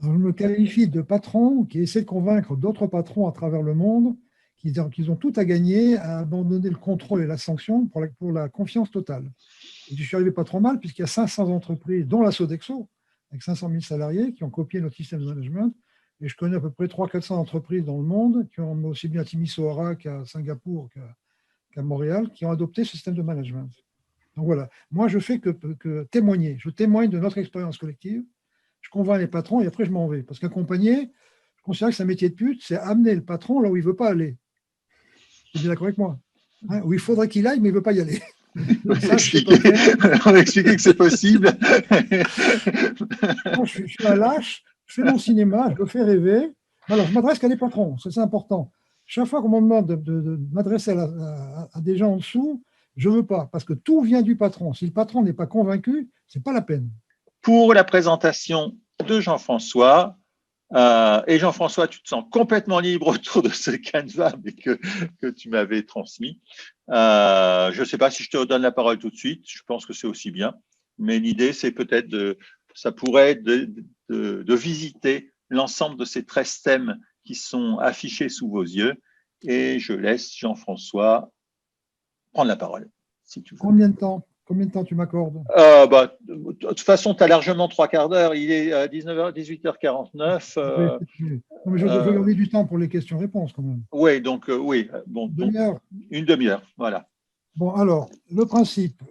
Alors, je me qualifie de patron qui essaie de convaincre d'autres patrons à travers le monde qu'ils ont tout à gagner à abandonner le contrôle et la sanction pour la confiance totale. Et je suis arrivé pas trop mal, puisqu'il y a 500 entreprises, dont la Sodexo, avec 500 000 salariés, qui ont copié notre système de management. Et je connais à peu près 300-400 entreprises dans le monde, qui ont aussi bien à Timisoara qu'à Singapour qu'à Montréal, qui ont adopté ce système de management. Donc voilà, moi je fais que témoigner. Je témoigne de notre expérience collective. Je convainc les patrons et après je m'en vais. Parce qu'accompagner, je considère que c'est un métier de pute, c'est amener le patron là où il ne veut pas aller. Vous êtes d'accord avec moi, hein? Où il faudrait qu'il aille, mais il ne veut pas y aller. Donc ça, je ne sais pas faire. On a expliqué que c'est possible. Moi, je suis un lâche, je fais mon cinéma, je le fais rêver. Alors, je m'adresse qu'à des patrons, c'est important. Chaque fois qu'on me demande de m'adresser à des gens en dessous, je ne veux pas, parce que tout vient du patron. Si le patron n'est pas convaincu, ce n'est pas la peine. Pour la présentation de Jean-François, et Jean-François, tu te sens complètement libre autour de ce canevas que tu m'avais transmis. Je ne sais pas si je te redonne la parole tout de suite, je pense que c'est aussi bien, mais l'idée, c'est peut-être ça pourrait être de visiter l'ensemble de ces 13 thèmes qui sont affichés sous vos yeux, et je laisse Jean-François prendre la parole, si tu veux. Combien de temps? Combien de temps tu m'accordes? De toute façon, tu as largement 3 quarts d'heure. Il est 19h, 18h49. Non, mais je veux garder du temps pour les questions-réponses quand même. Oui, donc oui, bon, Demi-heure. une demi-heure, voilà. Bon, alors, le principe,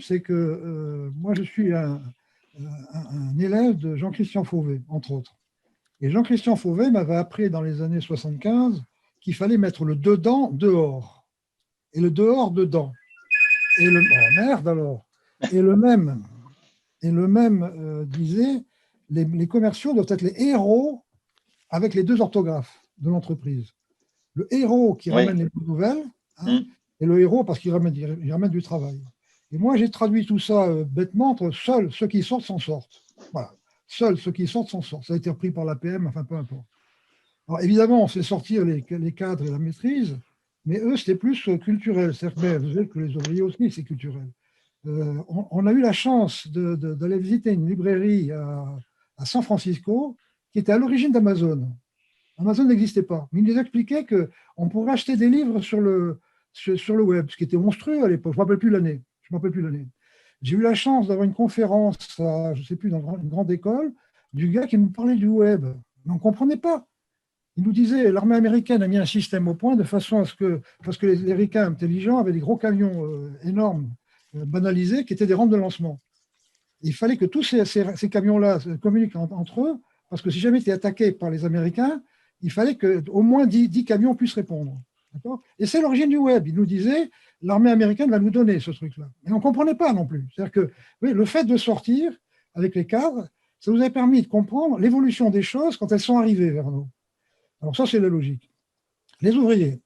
c'est que moi, je suis un élève de Jean-Christian Fauvet, entre autres. Et Jean-Christian Fauvet m'avait appris dans les années 75 qu'il fallait mettre le dedans dehors et le dehors dedans. Oh merde alors. Et le même disait les commerciaux doivent être les héros avec les deux orthographes de l'entreprise. Le héros qui Oui. ramène les bonnes nouvelles, hein, et le héros parce qu'il ramène du travail. Et moi, j'ai traduit tout ça bêtement entre seuls ceux qui sortent s'en sortent. Voilà. Seuls ceux qui sortent s'en sortent. Ça a été repris par l'APM, enfin peu importe. Alors évidemment, on fait sortir les cadres et la maîtrise, mais eux, c'était plus culturel. C'est-à-dire, vous savez que les ouvriers aussi, c'est culturel. On a eu la chance d'aller visiter une librairie à San Francisco qui était à l'origine d'Amazon. Amazon n'existait pas. Mais il nous expliquait qu'on pourrait acheter des livres sur le web, ce qui était monstrueux à l'époque. Je ne me rappelle plus l'année. J'ai eu la chance d'avoir une conférence, je ne sais plus, dans une grande école, du gars qui nous parlait du web. Mais on ne comprenait pas. Il nous disait l'armée américaine a mis un système au point de façon à ce que, parce que les ricains intelligents avaient des gros camions énormes, banalisés, qui étaient des rampes de lancement. Il fallait que tous ces camions-là communiquent entre eux, parce que si jamais tu es attaqué par les Américains, il fallait qu'au moins 10 camions puissent répondre. Et c'est l'origine du web. Il nous disait, l'armée américaine va nous donner ce truc-là. Et on ne comprenait pas non plus. C'est-à-dire que oui, le fait de sortir avec les cadres, ça nous a permis de comprendre l'évolution des choses quand elles sont arrivées vers nous. Alors ça, c'est la logique. Les ouvriers.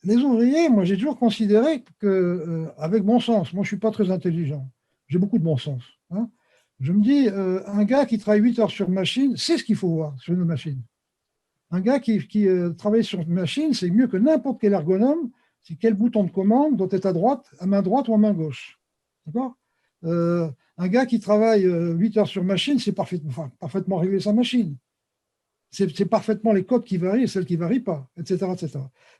Les ouvriers, moi, j'ai toujours considéré qu'avec bon sens, moi, je ne suis pas très intelligent. J'ai beaucoup de bon sens. Hein. Je me dis, un gars qui travaille 8 heures sur machine, c'est ce qu'il faut voir sur une machine. Un gars qui travaille sur une machine, c'est mieux que n'importe quel ergonome. C'est quel bouton de commande doit être à droite, à main droite ou à main gauche. D'accord Un gars qui travaille 8 heures sur machine, c'est parfaitement régler sa machine. C'est parfaitement les codes qui varient et celles qui ne varient pas, etc., etc.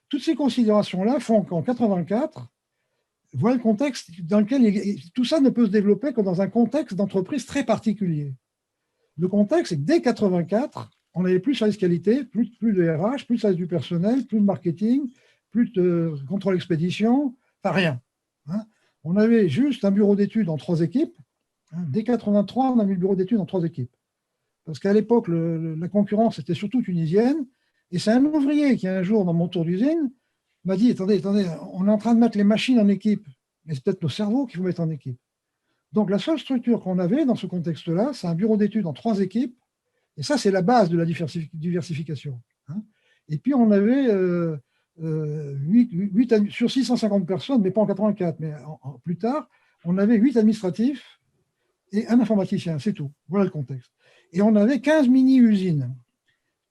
Toutes ces considérations-là font qu'en 84, voilà le contexte dans lequel tout ça ne peut se développer que dans un contexte d'entreprise très particulier. Le contexte, c'est que dès 84, on n'avait plus de service qualité, plus de RH, plus de service du personnel, plus de marketing, plus de contrôle expédition, enfin rien. Hein. On avait juste un bureau d'études en 3 équipes. Hein. Dès 83, on a mis le bureau d'études en 3 équipes. Parce qu'à l'époque, la concurrence était surtout tunisienne. Et c'est un ouvrier qui, un jour, dans mon tour d'usine, m'a dit, attendez, on est en train de mettre les machines en équipe. Mais c'est peut-être nos cerveaux qu'il faut mettre en équipe. Donc, la seule structure qu'on avait dans ce contexte-là, c'est un bureau d'études en 3 équipes. Et ça, c'est la base de la diversification. Hein. Et puis, on avait 8 sur 650 personnes, mais pas en 84, mais plus tard, on avait 8 administratifs et un informaticien, c'est tout. Voilà le contexte. Et on avait 15 mini-usines.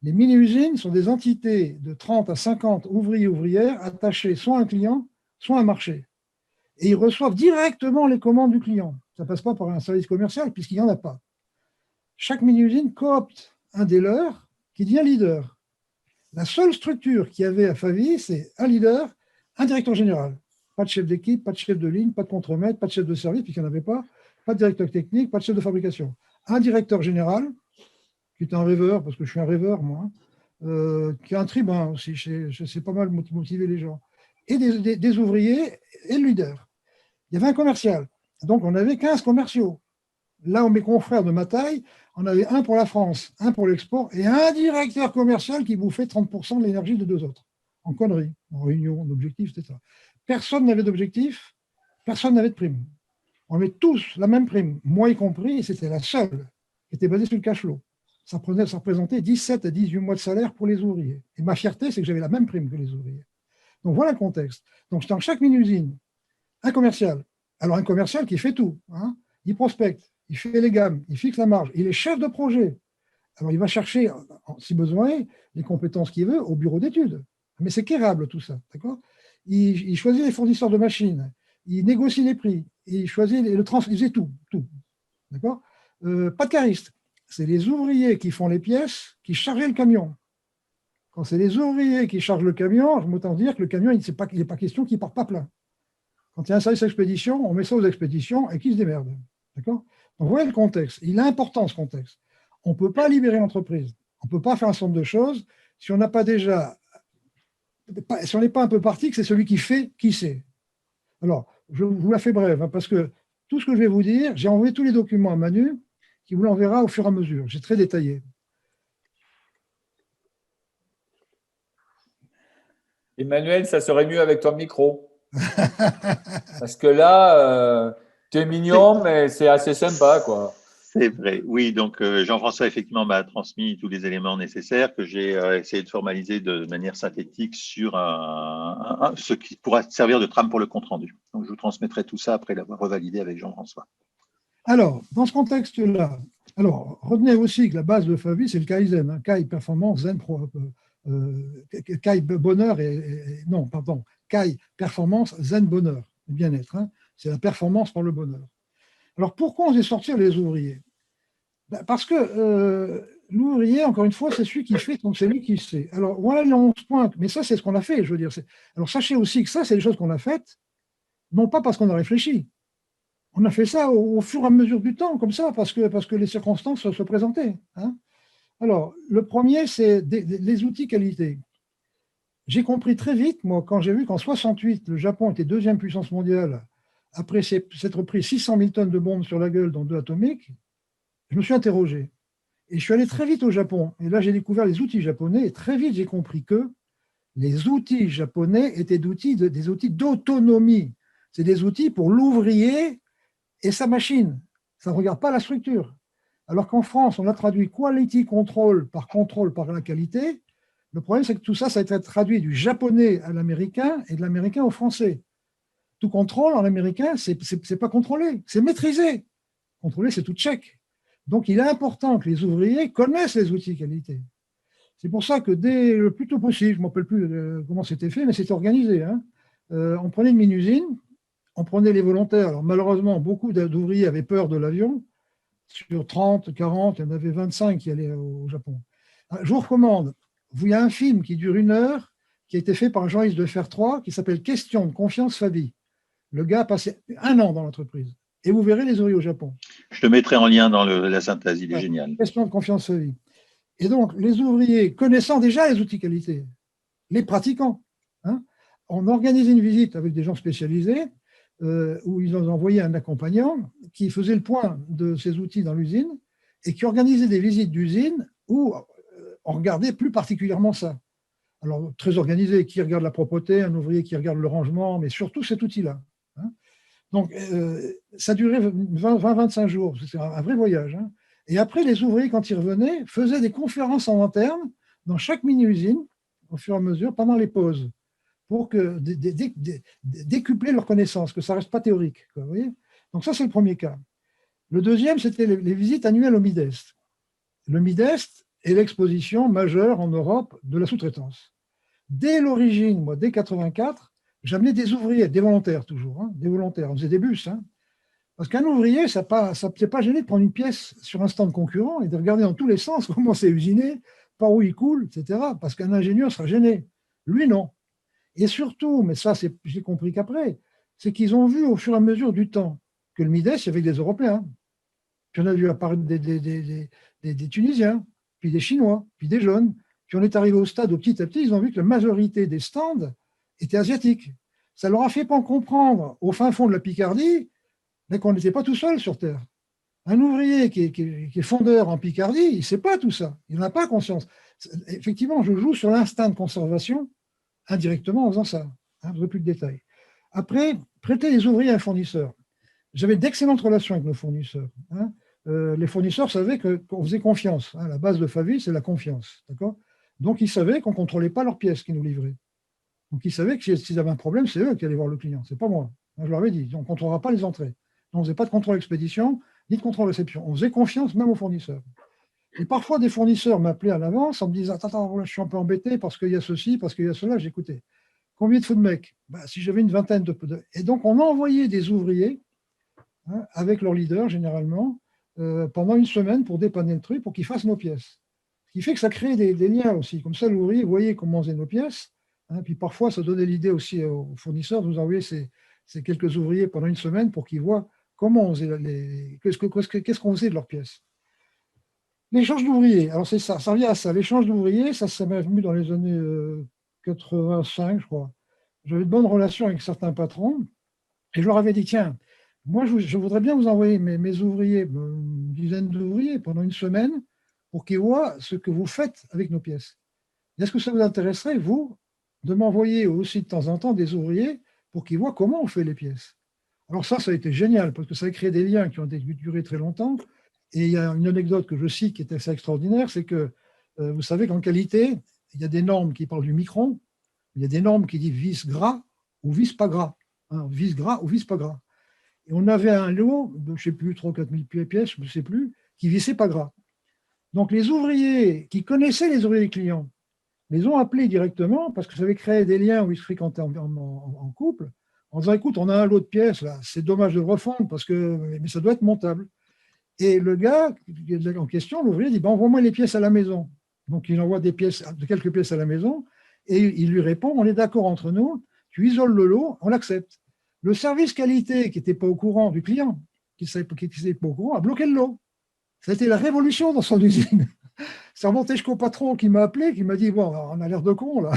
Les mini-usines sont des entités de 30 à 50 ouvriers et ouvrières attachés soit à un client, soit à un marché. Et ils reçoivent directement les commandes du client. Ça ne passe pas par un service commercial puisqu'il n'y en a pas. Chaque mini-usine coopte un des leurs qui devient leader. La seule structure qu'il y avait à Favy, c'est un leader, un directeur général. Pas de chef d'équipe, pas de chef de ligne, pas de contremaître, pas de chef de service, puisqu'il n'y en avait pas de directeur technique, pas de chef de fabrication. Un directeur général, qui est un rêveur, parce que je suis un rêveur, moi, qui a un tribun aussi, je sais pas mal motiver les gens, et des ouvriers et le leader. Il y avait un commercial, donc on avait 15 commerciaux. Là où mes confrères de ma taille, on avait un pour la France, un pour l'export, et un directeur commercial qui bouffait 30% de l'énergie de deux autres. En conneries, en réunion, en objectif, etc. Personne n'avait d'objectif, personne n'avait de prime. On avait tous la même prime, moi y compris, et c'était la seule qui était basée sur le cash flow. Ça représentait 17 à 18 mois de salaire pour les ouvriers. Et ma fierté, c'est que j'avais la même prime que les ouvriers. Donc voilà le contexte. Donc c'est dans chaque mini-usine, un commercial. Alors un commercial qui fait tout. Hein. Il prospecte, il fait les gammes, il fixe la marge, il est chef de projet. Alors il va chercher, si besoin, les compétences qu'il veut au bureau d'études. Mais c'est quérable tout ça, d'accord ? Il choisit les fournisseurs de machines, il négocie les prix, il choisit le transfert, il faisait tout. D'accord ? Pas de cariste. C'est les ouvriers qui font les pièces, qui chargeaient le camion. Quand c'est les ouvriers qui chargent le camion, je m'entends dire que le camion, il n'est pas question qu'il ne parte pas plein. Quand il y a un service expédition, on met ça aux expéditions et qui se démerde. D'accord ? Donc, vous voyez le contexte. Il est important, ce contexte. On ne peut pas libérer l'entreprise. On ne peut pas faire un certain nombre de choses si on n'a pas déjà, si on n'est pas un peu parti, que c'est celui qui fait, qui sait. Alors, je vous la fais brève, hein, parce que tout ce que je vais vous dire, j'ai envoyé tous les documents à Manu, qui vous l'enverra au fur et à mesure. J'ai très détaillé. Emmanuel, ça serait mieux avec ton micro. Parce que là, tu es mignon, mais c'est assez sympa, quoi. C'est vrai. Oui, donc Jean-François, effectivement, m'a transmis tous les éléments nécessaires que j'ai essayé de formaliser de manière synthétique sur ce qui pourra servir de trame pour le compte-rendu. Donc, je vous transmettrai tout ça après l'avoir revalidé avec Jean-François. Alors, dans ce contexte-là, alors, retenez aussi que la base de Favy, c'est le Kaizen, hein, Kai Performance, Zen Kai Bonheur non, pardon, Kai Performance, Zen Bonheur, le bien-être. Hein, c'est la performance par le bonheur. Alors, pourquoi on faisait sortir les ouvriers ? Ben, parce que l'ouvrier, encore une fois, c'est celui qui fait, donc c'est lui qui sait. Alors, voilà les 11 points, mais ça, c'est ce qu'on a fait, je veux dire. Alors, sachez aussi que ça, c'est des choses qu'on a faites, non pas parce qu'on a réfléchi. On a fait ça au fur et à mesure du temps, comme ça, parce que les circonstances se présentaient. Hein. Alors, le premier, c'est les outils qualité. J'ai compris très vite, moi, quand j'ai vu qu'en 68, le Japon était deuxième puissance mondiale, après s'être pris 600 000 tonnes de bombes sur la gueule dans 2 atomiques, je me suis interrogé. Et je suis allé très vite au Japon. Et là, j'ai découvert les outils japonais. Et très vite, j'ai compris que les outils japonais étaient des outils d'autonomie. C'est des outils pour l'ouvrier et sa machine. Ça ne regarde pas la structure. Alors qu'en France, on a traduit quality control par la qualité. Le problème, c'est que tout ça, ça a été traduit du japonais à l'américain et de l'américain au français. Tout contrôle en américain, c'est pas contrôlé, c'est maîtrisé. Contrôler, c'est tout check. Donc, il est important que les ouvriers connaissent les outils qualité. C'est pour ça que dès le plus tôt possible, je ne me rappelle plus comment c'était fait, mais c'était organisé. Hein. On prenait une mini-usine, on prenait les volontaires. Alors, malheureusement, beaucoup d'ouvriers avaient peur de l'avion. Sur 30, 40, il y en avait 25 qui allaient au Japon. Je vous recommande, il y a un film qui dure 1 heure, qui a été fait par un journaliste de Faire 3, qui s'appelle Question de confiance Favy. Le gars a passé 1 an dans l'entreprise. Et vous verrez les ouvriers au Japon. Je te mettrai en lien dans la synthèse, il est génial. Question de confiance Favy. Et donc, les ouvriers, connaissant déjà les outils qualité, les pratiquants, hein, on organisait une visite avec des gens spécialisés, où ils ont envoyé un accompagnant qui faisait le point de ces outils dans l'usine et qui organisait des visites d'usine où on regardait plus particulièrement ça. Alors, très organisé, qui regarde la propreté, un ouvrier qui regarde le rangement, mais surtout cet outil-là. Hein. Donc, ça durait 20-25 jours, c'est un vrai voyage. Hein. Et après, les ouvriers, quand ils revenaient, faisaient des conférences en interne dans chaque mini-usine, au fur et à mesure, pendant les pauses, pour décupler leurs connaissances, que ça ne reste pas théorique. Quoi, vous voyez. Donc ça, c'est le premier cas. Le deuxième, c'était les visites annuelles au MIDEST. Le MIDEST est l'exposition majeure en Europe de la sous-traitance. Dès l'origine, moi, dès 84, j'amenais des ouvriers, des volontaires toujours, hein, des volontaires. On faisait des bus. Hein. Parce qu'un ouvrier, ça ne pas gêné de prendre une pièce sur un stand concurrent et de regarder dans tous les sens comment c'est usiné, par où il coule, etc. Parce qu'un ingénieur sera gêné. Lui, non. Et surtout, mais ça, j'ai compris qu'après, c'est qu'ils ont vu au fur et à mesure du temps que le MIDES, il y avait des Européens. Puis on a vu apparaître des Tunisiens, puis des Chinois, puis des jaunes. Puis on est arrivé au stade où petit à petit, ils ont vu que la majorité des stands étaient asiatiques. Ça leur a fait pas comprendre au fin fond de la Picardie mais qu'on n'était pas tout seul sur Terre. Un ouvrier qui est fondeur en Picardie, il ne sait pas tout ça. Il n'en a pas conscience. Effectivement, je joue sur l'instinct de conservation indirectement en faisant ça. Je ne veux plus de détails. Après, prêter les ouvriers à un fournisseur. J'avais d'excellentes relations avec nos fournisseurs. Les fournisseurs savaient qu'on faisait confiance. La base de Favi, c'est la confiance. Donc, ils savaient qu'on ne contrôlait pas leurs pièces qu'ils nous livraient. Donc, ils savaient que s'ils avaient un problème, c'est eux qui allaient voir le client. Ce n'est pas moi. Je leur avais dit, on ne contrôlera pas les entrées. On ne faisait pas de contrôle expédition, ni de contrôle réception. On faisait confiance même aux fournisseurs. Et parfois, des fournisseurs m'appelaient à l'avance en me disant attends, je suis un peu embêté parce qu'il y a ceci, parce qu'il y a cela. J'écoutais. Combien de feux de mecs si j'avais une vingtaine de. Et donc, on a envoyé des ouvriers avec leur leader, généralement, pendant une semaine pour dépanner le truc, pour qu'ils fassent nos pièces. Ce qui fait que ça crée des liens aussi. Comme ça, l'ouvrier voyait comment on faisait nos pièces. Puis parfois, ça donnait l'idée aussi aux fournisseurs de nous envoyer ces quelques ouvriers pendant une semaine pour qu'ils voient comment on faisait qu'est-ce qu'on faisait de leurs pièces. L'échange d'ouvriers, alors c'est ça revient à ça. L'échange d'ouvriers, ça m'est venu dans les années 85, je crois. J'avais de bonnes relations avec certains patrons et je leur avais dit tiens, moi je voudrais bien vous envoyer mes ouvriers, une dizaine d'ouvriers pendant une semaine pour qu'ils voient ce que vous faites avec nos pièces. Est-ce que ça vous intéresserait, vous, de m'envoyer aussi de temps en temps des ouvriers pour qu'ils voient comment on fait les pièces? Alors ça a été génial parce que ça a créé des liens qui ont duré très longtemps. Et il y a une anecdote que je cite qui est assez extraordinaire, c'est que vous savez qu'en qualité, il y a des normes qui parlent du micron, il y a des normes qui disent vis gras ou vis pas gras, vis gras ou vis pas gras. Et on avait un lot de, je ne sais plus, 3 000 4 000 pièces, je ne sais plus, qui vissait pas gras. Donc les ouvriers qui connaissaient les ouvriers clients, les ont appelés directement parce que ça avait créé des liens où ils se fréquentaient en couple, en disant écoute, on a un lot de pièces là, c'est dommage de le refondre mais ça doit être montable. Et le gars en question, l'ouvrier, dit envoie-moi les pièces à la maison. Donc il envoie quelques pièces à la maison et il lui répond on est d'accord entre nous, tu isoles le lot, on l'accepte. Le service qualité qui n'était pas au courant du client, qui n'était pas au courant, a bloqué le lot. Ça a été la révolution dans son usine. C'est remonté jusqu'au patron qui m'a appelé, qui m'a dit bon, on a l'air de con là.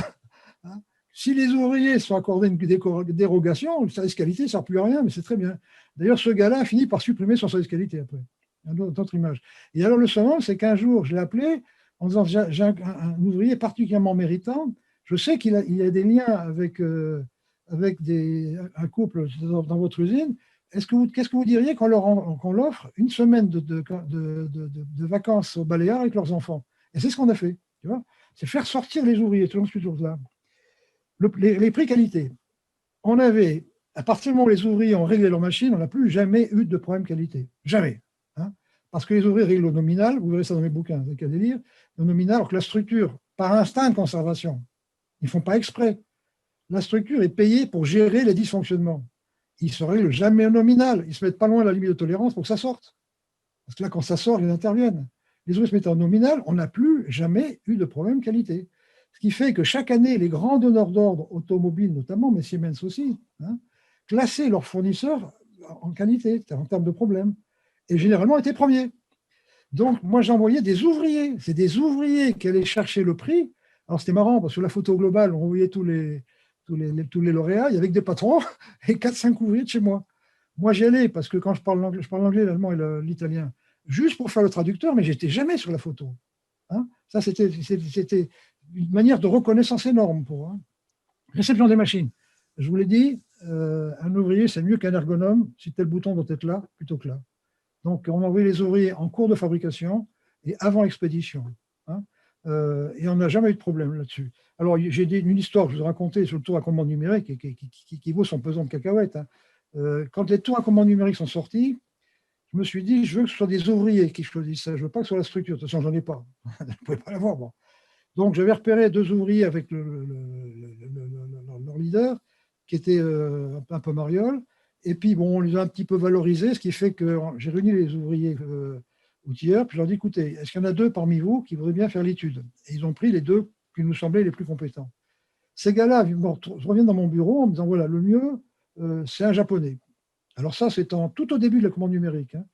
Si les ouvriers sont accordés une dérogation, le service qualité ne sert plus à rien, mais c'est très bien. D'ailleurs, ce gars-là a fini par supprimer son service qualité après. Une autre image. Et alors, le second, c'est qu'un jour, je l'ai appelé en disant j'ai un ouvrier particulièrement méritant. Je sais qu'il y a des liens avec un couple dans votre usine. Qu'est-ce que vous diriez qu'on l'offre une semaine de vacances au Baléares avec leurs enfants? Et c'est ce qu'on a fait. Tu vois, c'est faire sortir les ouvriers, toujours là. Les prix qualité. On avait, à partir du moment où les ouvriers ont réglé leur machine, on n'a plus jamais eu de problème qualité. Jamais. Parce que les ouvriers règlent au nominal, vous verrez ça dans mes bouquins, c'est qu'à délire, au nominal, alors que la structure, par instinct de conservation, ils ne font pas exprès. La structure est payée pour gérer les dysfonctionnements. Ils ne se règlent jamais au nominal. Ils ne se mettent pas loin de la limite de tolérance pour que ça sorte. Parce que là, quand ça sort, ils interviennent. Les ouvriers se mettent en nominal, on n'a plus jamais eu de problème qualité. Ce qui fait que chaque année, les grands donneurs d'ordre automobiles, notamment, mais Siemens aussi, classaient leurs fournisseurs en qualité, en termes de problèmes. Et généralement étaient premiers. Donc, moi, j'envoyais des ouvriers. C'est des ouvriers qui allaient chercher le prix. Alors, c'était marrant parce que la photo globale, on voyait tous les lauréats, il y avait des patrons et 4-5 ouvriers de chez moi. Moi, j'y allais parce que quand je parle l'anglais, l'allemand et l'italien, juste pour faire le traducteur, mais je n'étais jamais sur la photo. Ça, c'était une manière de reconnaissance énorme pour. Réception des machines. Je vous l'ai dit, un ouvrier, c'est mieux qu'un ergonome si tel bouton doit être là plutôt que là. Donc, on envoie les ouvriers en cours de fabrication et avant expédition. Et on n'a jamais eu de problème là-dessus. Alors, j'ai une histoire que je vous ai racontée sur le tour à commande numérique qui vaut son pesant de cacahuètes. Quand les tours à commande numérique sont sortis, je me suis dit, je veux que ce soit des ouvriers qui choisissent ça. Je ne veux pas que ce soit la structure. De toute façon, je n'en ai pas. Je ne pouvais pas l'avoir. Bon. Donc, j'avais repéré 2 ouvriers avec leur leader, qui était un peu mariole. Et puis, bon, on les a un petit peu valorisés, ce qui fait que j'ai réuni les ouvriers outilleurs, puis je leur ai dit, écoutez, est-ce qu'il y en a 2 parmi vous qui voudraient bien faire l'étude? Et ils ont pris les 2 qui nous semblaient les plus compétents. Ces gars-là reviennent dans mon bureau en me disant, voilà, le mieux, c'est un Japonais. Alors ça, c'est tout au début de la commande numérique. Hein.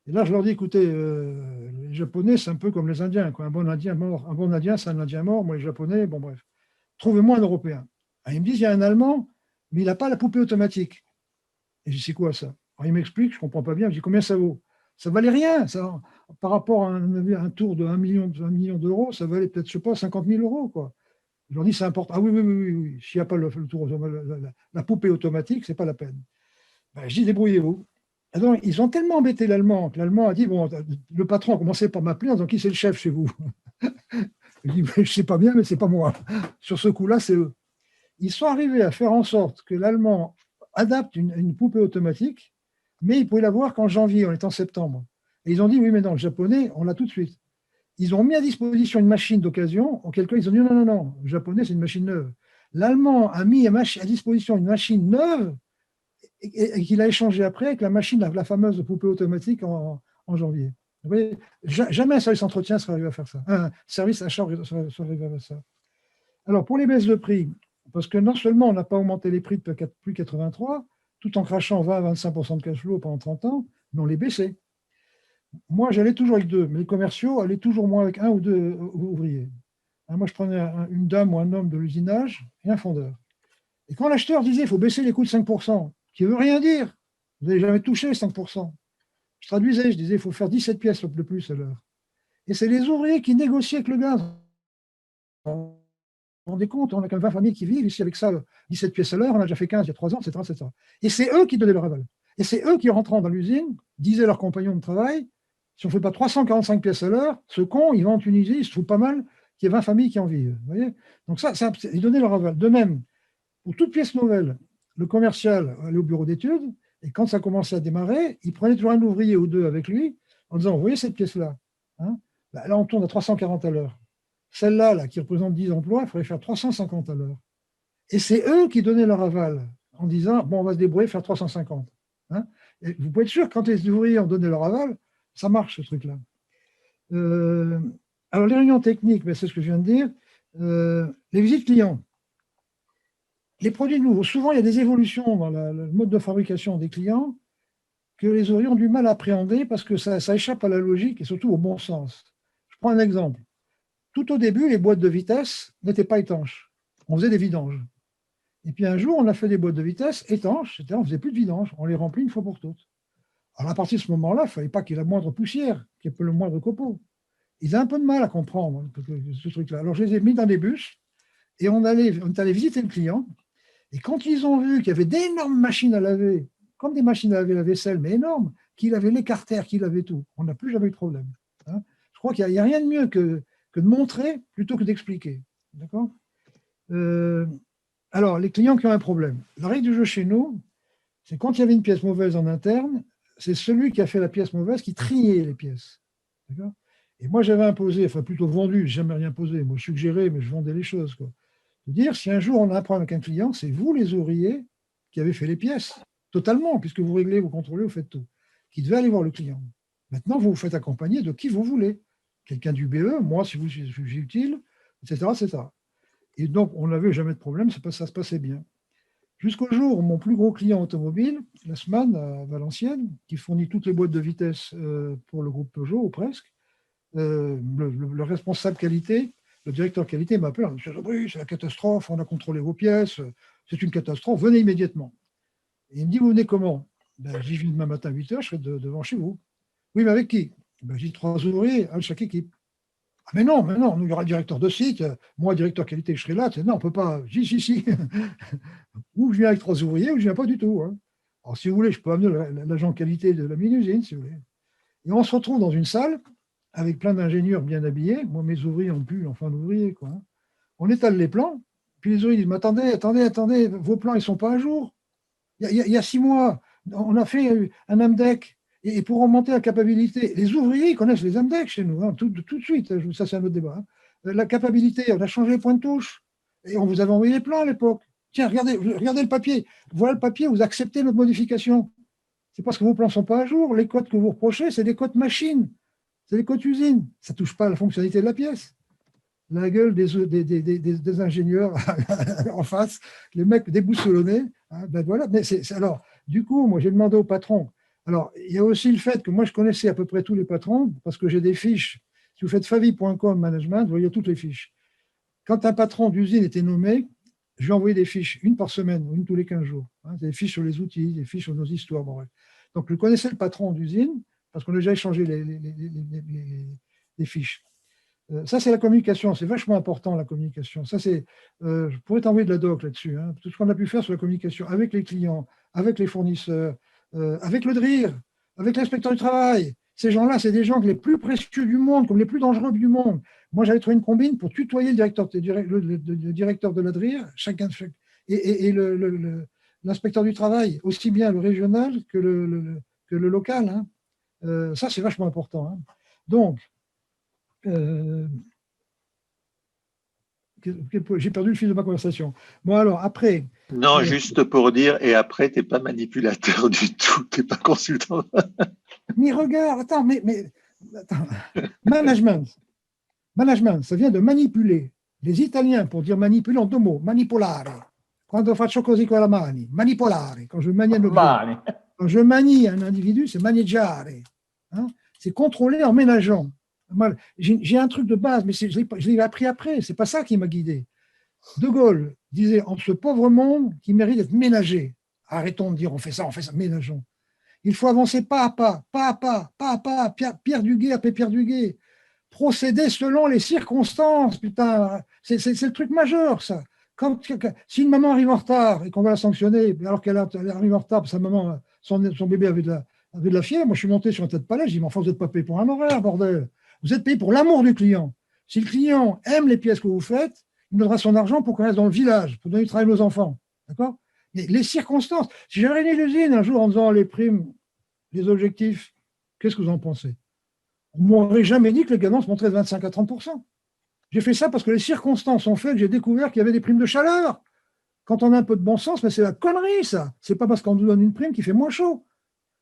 Et là, je leur dis, écoutez, les Japonais, c'est un peu comme les Indiens. Quoi. Un bon Indien mort, un bon Indien, c'est un Indien mort. Moi, les Japonais, bon, bref. Trouvez-moi un Européen. Alors, ils me disent, il y a un Allemand, mais il n'a pas la poupée automatique. Et je dis, c'est quoi ça? Alors, il m'explique, je ne comprends pas bien. Je dis, combien ça vaut? Ça valait rien. Ça, par rapport à un tour de 1 million, d'euros, ça valait peut-être, je ne sais pas, 50 000 euros. Quoi. Je leur dis, c'est important. Ah oui, oui, oui, oui, oui. S'il n'y a pas le tour, la poupée automatique, ce n'est pas la peine. Ben, je dis, débrouillez-vous. Et donc, ils ont tellement embêté l'Allemand que l'Allemand a dit, bon, le patron a commencé par m'appeler en disant, qui c'est le chef chez vous? Je dis, je ne sais pas bien, mais ce n'est pas moi. Sur ce coup-là, c'est eux. Ils sont arrivés à faire en sorte que l'Allemand adapte une poupée automatique, mais il pouvait l'avoir qu'en janvier, on est en septembre. Et ils ont dit, oui, mais non, le japonais, on l'a tout de suite. Ils ont mis à disposition une machine d'occasion, auquel cas ils ont dit, non, non, non, le japonais, c'est une machine neuve. L'Allemand a mis à disposition une machine neuve et qu'il a échangé après avec la machine, la fameuse poupée automatique en janvier. Vous voyez, jamais un service entretien serait arrivé à faire ça. Un service achat serait arrivé à faire ça. Alors, pour les baisses de prix, parce que non seulement on n'a pas augmenté les prix depuis plus 83, tout en crachant 20 à 25% de cash flow pendant 30 ans, mais on les baissait. Moi, j'allais toujours avec 2, mais les commerciaux allaient toujours moins avec 1 ou 2 ouvriers. Moi, je prenais une dame ou un homme de l'usinage et un fondeur. Et quand l'acheteur disait qu'il faut baisser les coûts de 5%, qui ne veut rien dire, vous n'avez jamais touché 5%. Je traduisais, je disais qu'il faut faire 17 pièces de plus à l'heure. Et c'est les ouvriers qui négocient avec le gaz. Vous vous rendez compte, on a quand même 20 familles qui vivent ici avec ça, 17 pièces à l'heure, on a déjà fait 15 il y a 3 ans, etc., etc. Et c'est eux qui donnaient leur aval. Et c'est eux qui, rentrant dans l'usine, disaient à leurs compagnons de travail, si on ne fait pas 345 pièces à l'heure, ce con, il va en Tunisie, il se trouve pas mal qu'il y ait 20 familles qui en vivent. Vous voyez. Donc ça, ils donnaient leur aval. De même, pour toute pièce nouvelle, le commercial allait au bureau d'études, et quand ça commençait à démarrer, il prenait toujours un ouvrier ou 2 avec lui, en disant, vous voyez cette pièce-là, hein, là on tourne à 340 à l'heure. Celle-là, là, qui représente 10 emplois, il faudrait faire 350 à l'heure. Et c'est eux qui donnaient leur aval en disant, bon, on va se débrouiller, faire 350. Hein. Et vous pouvez être sûr que quand les ouvriers ont donné leur aval, ça marche, ce truc-là. Alors, les réunions techniques, c'est ce que je viens de dire. Les visites clients. Les produits nouveaux. Souvent, il y a des évolutions dans le mode de fabrication des clients que les ouvriers ont du mal à appréhender parce que ça échappe à la logique et surtout au bon sens. Je prends un exemple. Tout au début, les boîtes de vitesse n'étaient pas étanches. On faisait des vidanges. Et puis un jour, on a fait des boîtes de vitesse étanches, c'est-à-dire on ne faisait plus de vidange, on les remplit une fois pour toutes. Alors à partir de ce moment-là, il ne fallait pas qu'il y ait la moindre poussière, qu'il n'y ait pas le moindre copeau. Ils avaient un peu de mal à comprendre ce truc-là. Alors je les ai mis dans des bus et on est allé visiter le client. Et quand ils ont vu qu'il y avait d'énormes machines à laver, comme des machines à laver la vaisselle, mais énormes, qu'il avait l'écarter, qu'il avait tout, on n'a plus jamais eu de problème. Hein. Je crois qu'il n'y a rien de mieux que de montrer plutôt que d'expliquer. D'accord. Alors, les clients qui ont un problème. La règle du jeu chez nous, c'est quand il y avait une pièce mauvaise en interne, c'est celui qui a fait la pièce mauvaise qui triait les pièces. D'accord. Et moi, j'avais imposé, enfin plutôt vendu, je n'ai jamais rien posé, moi je suggérais, mais je vendais les choses. Quoi. De dire, si un jour on a un problème avec un client, c'est vous, les ouvriers, qui avez fait les pièces, totalement, puisque vous réglez, vous contrôlez, vous faites tout, qui devez aller voir le client. Maintenant, vous vous faites accompagner de qui vous voulez. Quelqu'un du BE, moi, si vous jugez utile, etc., etc. Et donc, on n'avait jamais de problème, ça se passait bien. Jusqu'au jour où mon plus gros client automobile, la SMAN à Valenciennes, qui fournit toutes les boîtes de vitesse pour le groupe Peugeot, ou presque, le responsable qualité, le directeur qualité m'appelle, Monsieur Aubry, c'est la catastrophe, on a contrôlé vos pièces, c'est une catastrophe, venez immédiatement. Et il me dit, vous venez comment? J'y viens demain matin à 8h, je serai devant chez vous. Oui, mais avec qui? J'ai 3 ouvriers à chaque équipe. Ah, mais non, nous, il y aura le directeur de site, moi, directeur qualité, je serai là. Non, on ne peut pas. Si. Ou je viens avec 3 ouvriers, ou je ne viens pas du tout. Hein. Alors, si vous voulez, je peux amener l'agent qualité de la mini-usine, si vous voulez. Et on se retrouve dans une salle avec plein d'ingénieurs bien habillés. Moi, mes ouvriers ont pu, enfin, d'ouvriers, quoi. Hein. On étale les plans, puis les ouvriers disent, mais attendez, vos plans, ils ne sont pas à jour. Il y a 6 mois, on a fait un AMDEC. Et pour augmenter la capacité, les ouvriers connaissent les AMDEC chez nous, hein, tout de suite, ça c'est un autre débat. Hein. La capacité, on a changé les points de touche, et on vous avait envoyé les plans à l'époque. Tiens, regardez le papier. Voilà le papier, vous acceptez notre modification. C'est parce que vos plans ne sont pas à jour. Les codes que vous reprochez, c'est des codes machines. C'est des codes usines. Ça ne touche pas à la fonctionnalité de la pièce. La gueule des ingénieurs en face, les mecs déboussolonnés. Hein, ben voilà. Mais alors, du coup, moi, j'ai demandé au patron. Alors, il y a aussi le fait que moi, je connaissais à peu près tous les patrons parce que j'ai des fiches. Si vous faites favi.com management, vous voyez toutes les fiches. Quand un patron d'usine était nommé, je lui ai envoyé des fiches, une par semaine, une tous les 15 jours. Hein, des fiches sur les outils, des fiches sur nos histoires. Bon, ouais. Donc, je connaissais le patron d'usine parce qu'on a déjà échangé les fiches. Ça, c'est la communication. C'est vachement important, la communication. Ça, je pourrais t'envoyer de la doc là-dessus. Hein, tout ce qu'on a pu faire sur la communication avec les clients, avec les fournisseurs, avec le DRIR, avec l'inspecteur du travail. Ces gens-là, c'est des gens les plus précieux du monde, comme les plus dangereux du monde. Moi, j'avais trouvé une combine pour tutoyer le directeur de la DRIR, et l'inspecteur du travail, aussi bien le régional que le local. Hein. Ça, c'est vachement important. Hein. Donc, j'ai perdu le fil de ma conversation. Bon, alors, après. Non, juste pour dire, et après, tu n'es pas manipulateur du tout, tu n'es pas consultant. Mais regarde, attends, attends. Management, ça vient de manipuler. Les Italiens, pour dire manipuler, ont deux mots. Manipolare. Quando faccio così con la mani. Manipolare. Quand je manie un objet. Quand je manie un individu, c'est maneggiare. Hein, c'est contrôler en ménageant. J'ai un truc de base, mais je l'ai appris après. C'est pas ça qui m'a guidé. De Gaulle disait, en ce pauvre monde qui mérite d'être ménagé. Arrêtons de dire on fait ça, ménageons. Il faut avancer pas à pas. Pierre Duguay appelé Pierre Duguay. Procéder selon les circonstances, putain. C'est le truc majeur, ça. Si une maman arrive en retard et qu'on va la sanctionner, alors qu'elle arrive en retard, sa maman, son bébé avait de la fièvre, moi je suis monté sur un tas de palais, je dis, mais enfin, vous n'êtes pas payé pour un horaire, bordel. Vous êtes payé pour l'amour du client. Si le client aime les pièces que vous faites, il donnera son argent pour qu'on reste dans le village, pour donner du travail aux enfants. D'accord? Mais les circonstances. Si j'avais réuni l'usine un jour en disant les primes, les objectifs, qu'est-ce que vous en pensez? On ne m'aurait jamais dit que les cadences montraient de 25 à 30%. J'ai fait ça parce que les circonstances ont fait que j'ai découvert qu'il y avait des primes de chaleur. Quand on a un peu de bon sens, mais c'est la connerie, ça. C'est pas parce qu'on nous donne une prime qu'il fait moins chaud.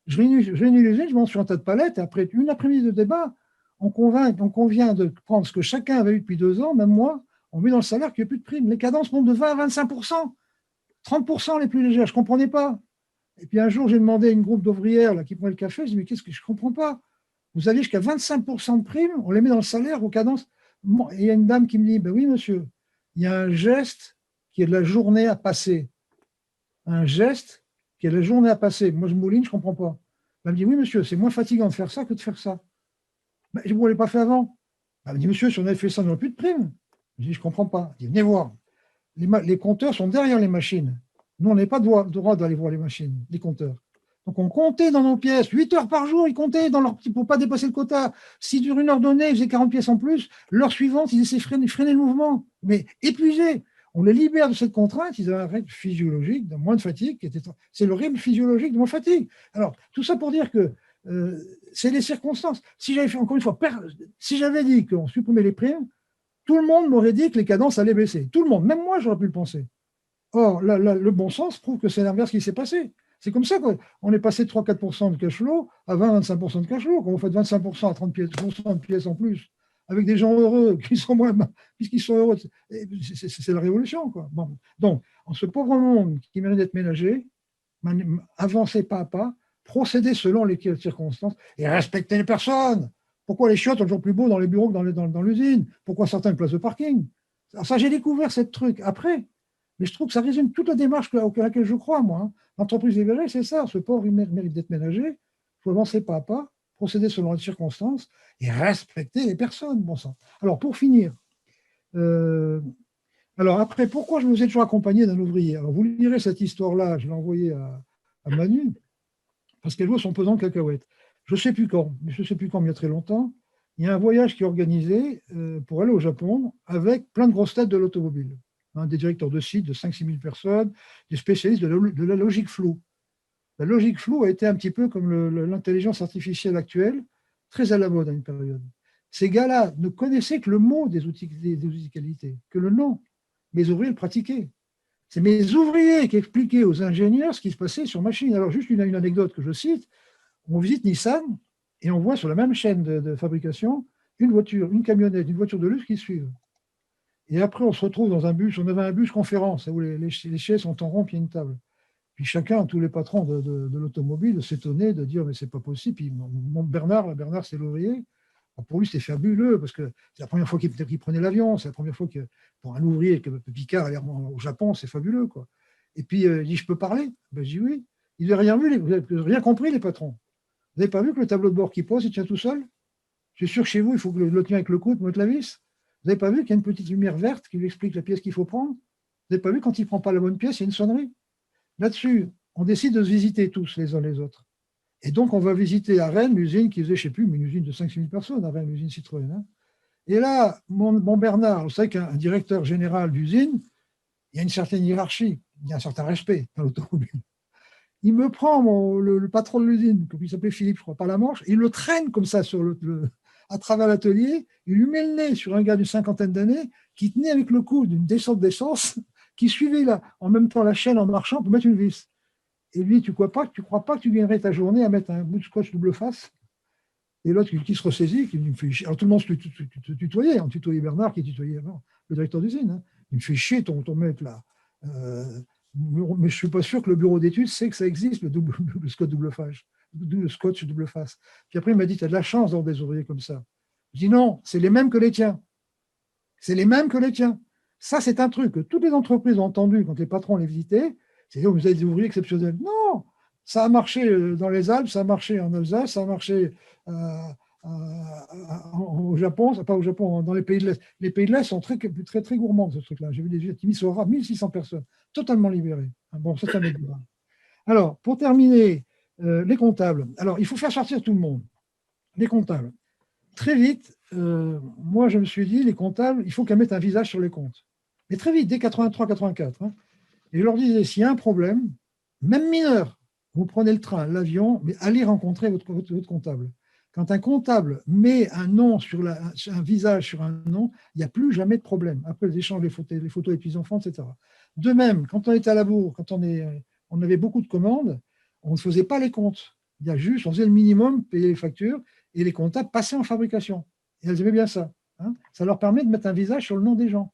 Je réunis l'usine, je monte sur un tas de palettes, et après une après-midi de débat, on convient de prendre ce que chacun avait eu depuis 2 ans, même moi, on met dans le salaire qu'il n'y a plus de prime. Les cadences montent de 20 à 25%, 30% les plus légères, je ne comprenais pas. Et puis un jour, j'ai demandé à une groupe d'ouvrières là, qui prenaient le café, je dis, mais qu'est-ce que je ne comprends pas? Vous avez jusqu'à 25% de primes, on les met dans le salaire aux cadences. Et il y a une dame qui me dit, ben oui, monsieur, il y a un geste qui est de la journée à passer. Un geste qui est de la journée à passer. Moi, je mouline, je ne comprends pas. Elle me dit, oui, monsieur, c'est moins fatigant de faire ça que de faire ça. Ben, je ne l'ai pas fait avant. Elle me dit, monsieur, si on avait fait ça, on n'aurait plus de primes. Je dis, je ne comprends pas. Je dis, venez voir. Les compteurs sont derrière les machines. Nous, on n'a pas droit d'aller voir les machines, les compteurs. Donc, on comptait dans nos pièces, 8 heures par jour, ils comptaient pour ne pas dépasser le quota. Si sur une heure donnée, ils faisaient 40 pièces en plus, l'heure suivante, ils essaient de freiner le mouvement. Mais épuisés. On les libère de cette contrainte, ils ont un rythme physiologique, de moins de fatigue. C'est le rythme physiologique de moins de fatigue. Alors, tout ça pour dire que c'est les circonstances. Si j'avais fait, encore une fois, si j'avais dit qu'on supprimait les primes, tout le monde m'aurait dit que les cadences allaient baisser. Tout le monde, même moi, j'aurais pu le penser. Or, le bon sens prouve que c'est l'inverse qui s'est passé. C'est comme ça qu'on est passé de 3-4% de cash flow à 20-25% de cash flow. Quand vous faites 25% à 30% de pièces en plus, avec des gens heureux qui sont moins, puisqu'ils sont heureux, c'est la révolution, quoi. Bon. Donc, en ce pauvre monde qui mérite d'être ménagé, avancez pas à pas, procédez selon les circonstances et respectez les personnes. Pourquoi les chiottes sont toujours plus beaux dans les bureaux que dans l'usine? Pourquoi certaines places de parking? Alors ça, j'ai découvert ce truc après. Mais je trouve que ça résume toute la démarche à laquelle je crois, moi. Hein. L'entreprise libérée, c'est ça. Ce pauvre, il mérite d'être ménagé. Il faut avancer pas à pas, procéder selon les circonstances et respecter les personnes, bon sang. Alors, pour finir, alors après, pourquoi je vous ai toujours accompagné d'un ouvrier? Alors, vous lirez cette histoire-là, je l'ai envoyée à Manu, parce qu'elle vaut son pesant de cacahuètes. Je ne sais plus quand, mais il y a très longtemps, il y a un voyage qui est organisé pour aller au Japon avec plein de grosses têtes de l'automobile. Hein, des directeurs de site de 5-6 000 personnes, des spécialistes de la logique floue. La logique floue a été un petit peu comme l'intelligence artificielle actuelle, très à la mode à une période. Ces gars-là ne connaissaient que le mot des outils de qualité, que le nom. Mais les ouvriers le pratiquaient. C'est mes ouvriers qui expliquaient aux ingénieurs ce qui se passait sur machine. Alors, juste une anecdote que je cite. On visite Nissan et on voit sur la même chaîne de fabrication une voiture, une camionnette, une voiture de luxe qui suivent. Et après, on se retrouve dans un bus. On avait un bus conférence où les chaises sont en rond, puis il y a une table. Puis chacun, tous les patrons de l'automobile s'étonnaient de dire mais c'est pas possible. Puis Bernard, c'est l'ouvrier. Pour lui, c'était fabuleux parce que c'est la première fois qu'il prenait l'avion. C'est la première fois que pour un ouvrier que Picard allait au Japon, c'est fabuleux, quoi. Et puis il dit je peux parler. Ben, je dis oui. Il n'avait rien vu, vous n'avez rien compris, les patrons. Vous n'avez pas vu que le tableau de bord qui pose, il tient tout seul? Je suis sûr que chez vous, il faut que le tient avec le coude, mettre la vis. Vous n'avez pas vu qu'il y a une petite lumière verte qui lui explique la pièce qu'il faut prendre? Vous n'avez pas vu quand il ne prend pas la bonne pièce, il y a une sonnerie? Là-dessus, on décide de se visiter tous les uns les autres. Et donc, on va visiter à Rennes l'usine qui faisait, je ne sais plus, mais une usine de 5 000 personnes, à Rennes, l'usine Citroën. Hein. Et là, mon Bernard, vous savez qu'un directeur général d'usine, il y a une certaine hiérarchie, il y a un certain respect dans l'automobile. Il me prend le patron de l'usine, qui s'appelait Philippe, je crois, par la manche, il le traîne comme ça à travers l'atelier, il lui met le nez sur un gars d'une cinquantaine d'années qui tenait avec le coude une descente d'essence, qui suivait en même temps la chaîne en marchant pour mettre une vis. Et lui, tu crois pas que tu gagnerais ta journée à mettre un bout de scotch double face? Et l'autre qui se ressaisit, qui me fait chier. Alors tout le monde se tutoyait, on tutoyait Bernard qui tutoyait le directeur d'usine. Hein. Il me fait chier ton mec là. Mais je ne suis pas sûr que le bureau d'études sait que ça existe, le scotch double face. Puis après, il m'a dit, tu as de la chance d'avoir des ouvriers comme ça. Je dis non, c'est les mêmes que les tiens. C'est les mêmes que les tiens. Ça, c'est un truc que toutes les entreprises ont entendu quand les patrons les visitaient. C'est-à-dire, vous avez des ouvriers exceptionnels. Non, ça a marché dans les Alpes, ça a marché en Alsace, ça a marché au Japon, pas au Japon, dans les pays de l'Est. Les pays de l'Est sont très, très, très gourmands de ce truc-là. J'ai vu des usines qui misent au rat 1600 personnes, totalement libérées. Bon, c'est un autre débat. Alors, pour terminer, les comptables. Alors, il faut faire sortir tout le monde. Les comptables. Très vite, moi, je me suis dit, les comptables, il faut qu'elles mettent un visage sur les comptes. Mais très vite, dès 83-84. Hein, et je leur disais, s'il y a un problème, même mineur, vous prenez le train, l'avion, mais allez rencontrer votre comptable. Quand un comptable met un nom un visage sur un nom, il n'y a plus jamais de problème. Après, ils échangent les photos des petits-enfants, etc. De même, quand on était à la bourre, quand on avait beaucoup de commandes, on ne faisait pas les comptes. Il y a juste, on faisait le minimum, payer les factures, et les comptables passaient en fabrication. Et elles aimaient bien ça. Hein. Ça leur permet de mettre un visage sur le nom des gens.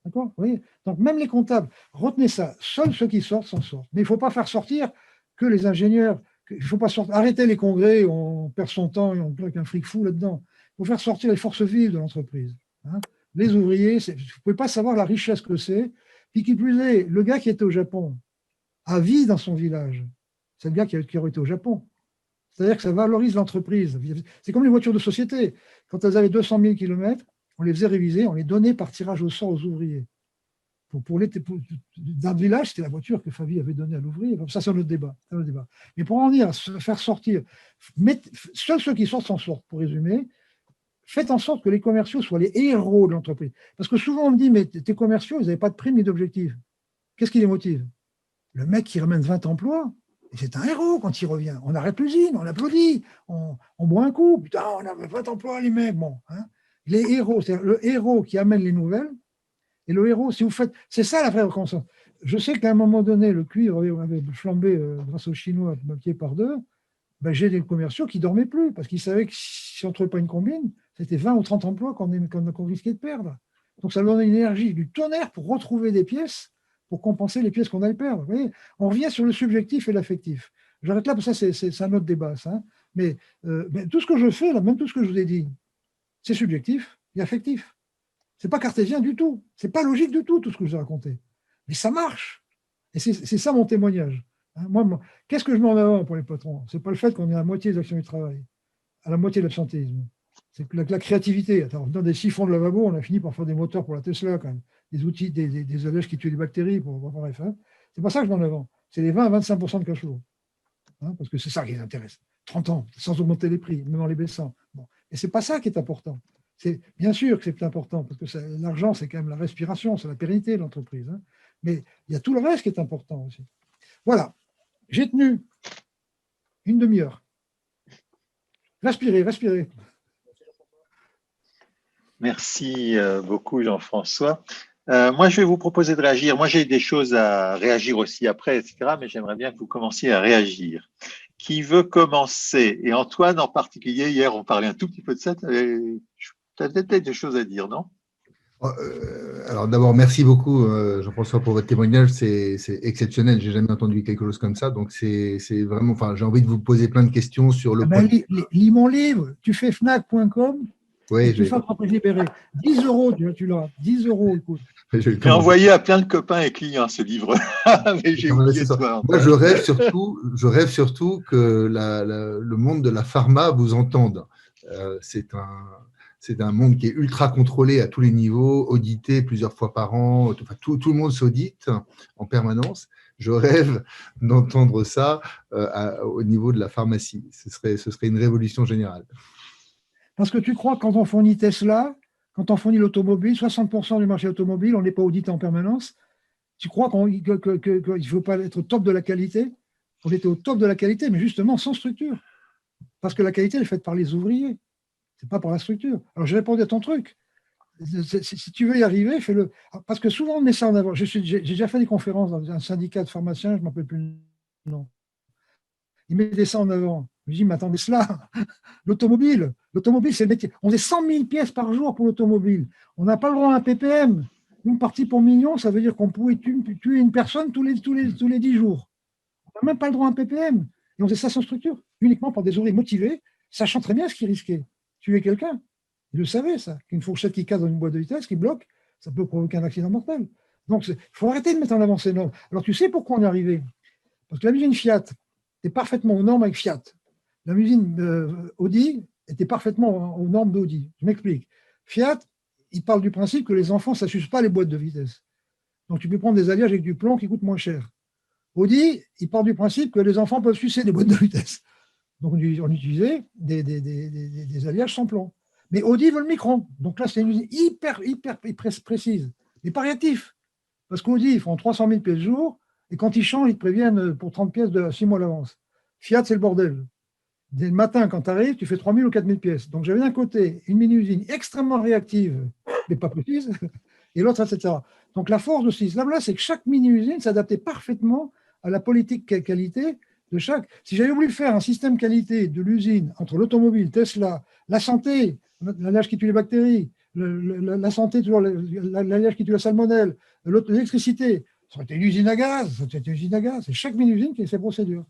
D'accord? Oui. Donc, même les comptables, retenez ça, seuls ceux qui sortent s'en sortent. Mais il ne faut pas faire sortir que les ingénieurs. Il ne faut pas arrêter les congrès, on perd son temps et on plaque un fric fou là-dedans. Il faut faire sortir les forces vives de l'entreprise. Hein. Les ouvriers, vous ne pouvez pas savoir la richesse que c'est. Puis qui plus est, le gars qui était au Japon a vie dans son village. C'est le gars qui aurait été au Japon. C'est-à-dire que ça valorise l'entreprise. C'est comme les voitures de société. Quand elles avaient 200 000 km, on les faisait réviser, on les donnait par tirage au sort aux ouvriers. Dans le village, c'était la voiture que Favi avait donnée à l'ouvrier. Ça, c'est un autre débat. Mais pour en dire, faire sortir, seuls ceux qui sortent s'en sortent, pour résumer, faites en sorte que les commerciaux soient les héros de l'entreprise. Parce que souvent, on me dit, mais tes commerciaux, ils n'avaient pas de prime ni d'objectif. Qu'est-ce qui les motive? Le mec qui ramène 20 emplois, c'est un héros quand il revient. On arrête l'usine, on applaudit, on boit un coup. Putain, on a 20 emplois, les mecs. Bon, hein. Les héros, c'est-à-dire le héros qui amène les nouvelles. Et le héros, si vous faites. C'est ça la vraie reconnaissance. Je sais qu'à un moment donné, le cuivre avait flambé grâce aux Chinois, pied par deux. Ben, j'ai des commerciaux qui ne dormaient plus parce qu'ils savaient que si on ne trouvait pas une combine, c'était 20 ou 30 emplois qu'on risquait de perdre. Donc ça donnait une énergie du tonnerre pour retrouver des pièces, pour compenser les pièces qu'on allait perdre. Vous voyez, on revient sur le subjectif et l'affectif. J'arrête là, parce que ça, c'est un autre débat. Ça, hein. Mais tout ce que je fais, là, même tout ce que je vous ai dit, c'est subjectif et affectif. Ce n'est pas cartésien du tout. Ce n'est pas logique du tout ce que je vous ai raconté. Mais ça marche. Et c'est ça mon témoignage. Hein, moi, qu'est-ce que je mets en avant pour les patrons? Ce n'est pas le fait qu'on ait la moitié des actions du travail, à la moitié de l'absentéisme. C'est la créativité. Attends, dans des siphons de lavabo, on a fini par faire des moteurs pour la Tesla, quand même. Des outils, des allèges qui tuent les bactéries. Bref, hein. C'est pas ça que je mets en avant. C'est les 20 à 25% de cash flow. Hein, parce que c'est ça qui les intéresse. 30 ans, sans augmenter les prix, même en les baissant. Bon. Et ce n'est pas ça qui est important. Bien sûr que c'est important, parce que l'argent, c'est quand même la respiration, c'est la pérennité de l'entreprise. Hein. Mais il y a tout le reste qui est important aussi. Voilà. J'ai tenu une demi-heure. Respirez. Merci beaucoup, Jean-François. Moi, je vais vous proposer de réagir. Moi, j'ai des choses à réagir aussi après, etc. Mais j'aimerais bien que vous commenciez à réagir. Qui veut commencer? Et Antoine, en particulier, hier, on parlait un tout petit peu de ça. Tu as peut-être des choses à dire, non? Alors d'abord, merci beaucoup Jean-François pour votre témoignage, c'est exceptionnel, j'ai jamais entendu quelque chose comme ça, donc c'est vraiment, enfin, j'ai envie de vous poser plein de questions sur le point. Lis mon livre, tu fais fnac.com oui, et tu fais entreprise libérée. 10 €, tu l'as, 10 €, écoute. J'ai envoyé à plein de copains et clients ce livre. Mais j'ai oublié toi. Moi, je rêve surtout que le monde de la pharma vous entende. C'est un monde qui est ultra contrôlé à tous les niveaux, audité plusieurs fois par an. Enfin, tout le monde s'audite en permanence. Je rêve d'entendre ça au niveau de la pharmacie. Ce serait une révolution générale. Parce que tu crois que quand on fournit Tesla, quand on fournit l'automobile, 60% du marché automobile, on n'est pas audité en permanence. Tu crois qu'il ne faut pas être au top de la qualité? On était au top de la qualité, mais justement sans structure. Parce que la qualité, elle est faite par les ouvriers. Ce n'est pas par la structure. Alors, je répondais à ton truc. Si tu veux y arriver, fais-le. Parce que souvent, on met ça en avant. J'ai déjà fait des conférences dans un syndicat de pharmaciens, je ne m'appelle plus le nom. Ils mettaient ça en avant. Je me dis, mais attendez cela. L'automobile, c'est le métier. On faisait 100 000 pièces par jour pour l'automobile. On n'a pas le droit à un ppm. Une partie pour million, ça veut dire qu'on pouvait tuer une personne tous les 10 jours. On n'a même pas le droit à un ppm. Et on faisait ça sans structure, uniquement par des ouvriers motivés, sachant très bien ce qu'ils risquaient. Tuer quelqu'un. Ils le savaient, ça. Qu'une fourchette qui casse dans une boîte de vitesse, qui bloque, ça peut provoquer un accident mortel. Donc, il faut arrêter de mettre en avant ces normes. Alors, tu sais pourquoi on est arrivé? Parce que la usine Fiat était parfaitement aux normes avec Fiat. La usine Audi était parfaitement aux normes d'Audi. Je m'explique. Fiat, il parle du principe que les enfants, ça ne suce pas les boîtes de vitesse. Donc, tu peux prendre des alliages avec du plomb qui coûtent moins cher. Audi, il part du principe que les enfants peuvent sucer des boîtes de vitesse. Donc, on utilisait des alliages sans plomb. Mais Audi veut le micron. Donc là, c'est une usine hyper précise, mais pas réactif. Parce qu'Audi, ils font 300 000 pièces jour, et quand ils changent, ils te préviennent pour 30 pièces de 6 mois d'avance. Fiat, c'est le bordel. Dès le matin, quand tu arrives, tu fais 3 000 ou 4 000 pièces. Donc, j'avais d'un côté une mini-usine extrêmement réactive, mais pas précise, et l'autre, etc. Donc, la force de ce système-là, c'est que chaque mini-usine s'adaptait parfaitement à la politique qualité de chaque. Si j'avais voulu faire un système qualité de l'usine entre l'automobile, Tesla, la santé, l'alliage qui tue les bactéries, la santé, toujours l'alliage qui tue la salmonelle, l'électricité, ça aurait été une usine à gaz. C'est chaque mini-usine qui a ses procédures.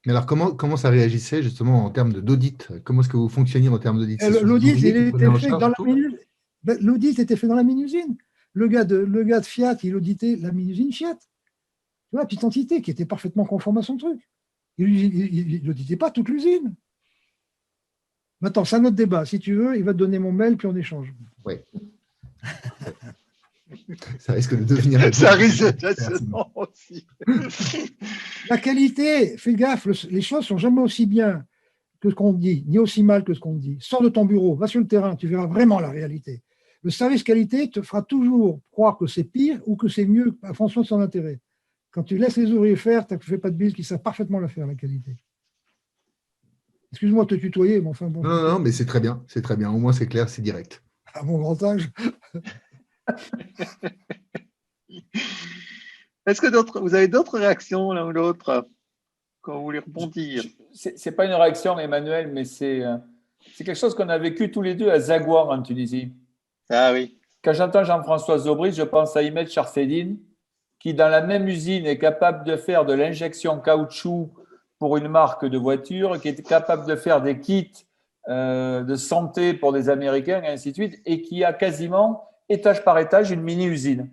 Mais alors, comment ça réagissait justement en termes d'audit? Comment est-ce que vous fonctionniez en termes d'audit? L'audit, il était fait dans la mini-usine. L'audit était fait dans la mini-usine. Le gars de Fiat, il auditait la mini-usine Fiat. Tu vois, la petite entité qui était parfaitement conforme à son truc. Il n'auditait pas toute l'usine. Maintenant, c'est un autre débat. Si tu veux, il va te donner mon mail, puis on échange. Oui. Ça risque de devenir... Ça risque d'être aussi. La qualité, fais gaffe, les choses ne sont jamais aussi bien que ce qu'on dit, ni aussi mal que ce qu'on dit. Sors de ton bureau, va sur le terrain, tu verras vraiment la réalité. Le service qualité te fera toujours croire que c'est pire ou que c'est mieux en fonction de son intérêt. Quand tu laisses les ouvriers faire, tu ne fais pas de bise qui savent parfaitement la faire, la qualité. Excuse-moi de te tutoyer, mais enfin bon. Non, mais c'est très bien, c'est très bien. Au moins, c'est clair, c'est direct. À mon grand âge. Est-ce que vous avez d'autres réactions l'un ou l'autre quand vous voulez rebondir? C'est pas une réaction, Emmanuel, mais c'est quelque chose qu'on a vécu tous les deux à Zaghouan en Tunisie. Ah oui. Quand j'entends Jean-François Zobris, je pense à Ahmed Charfedine, qui dans la même usine est capable de faire de l'injection caoutchouc pour une marque de voiture, qui est capable de faire des kits de santé pour des Américains, et ainsi de suite, et qui a quasiment, étage par étage, une mini-usine.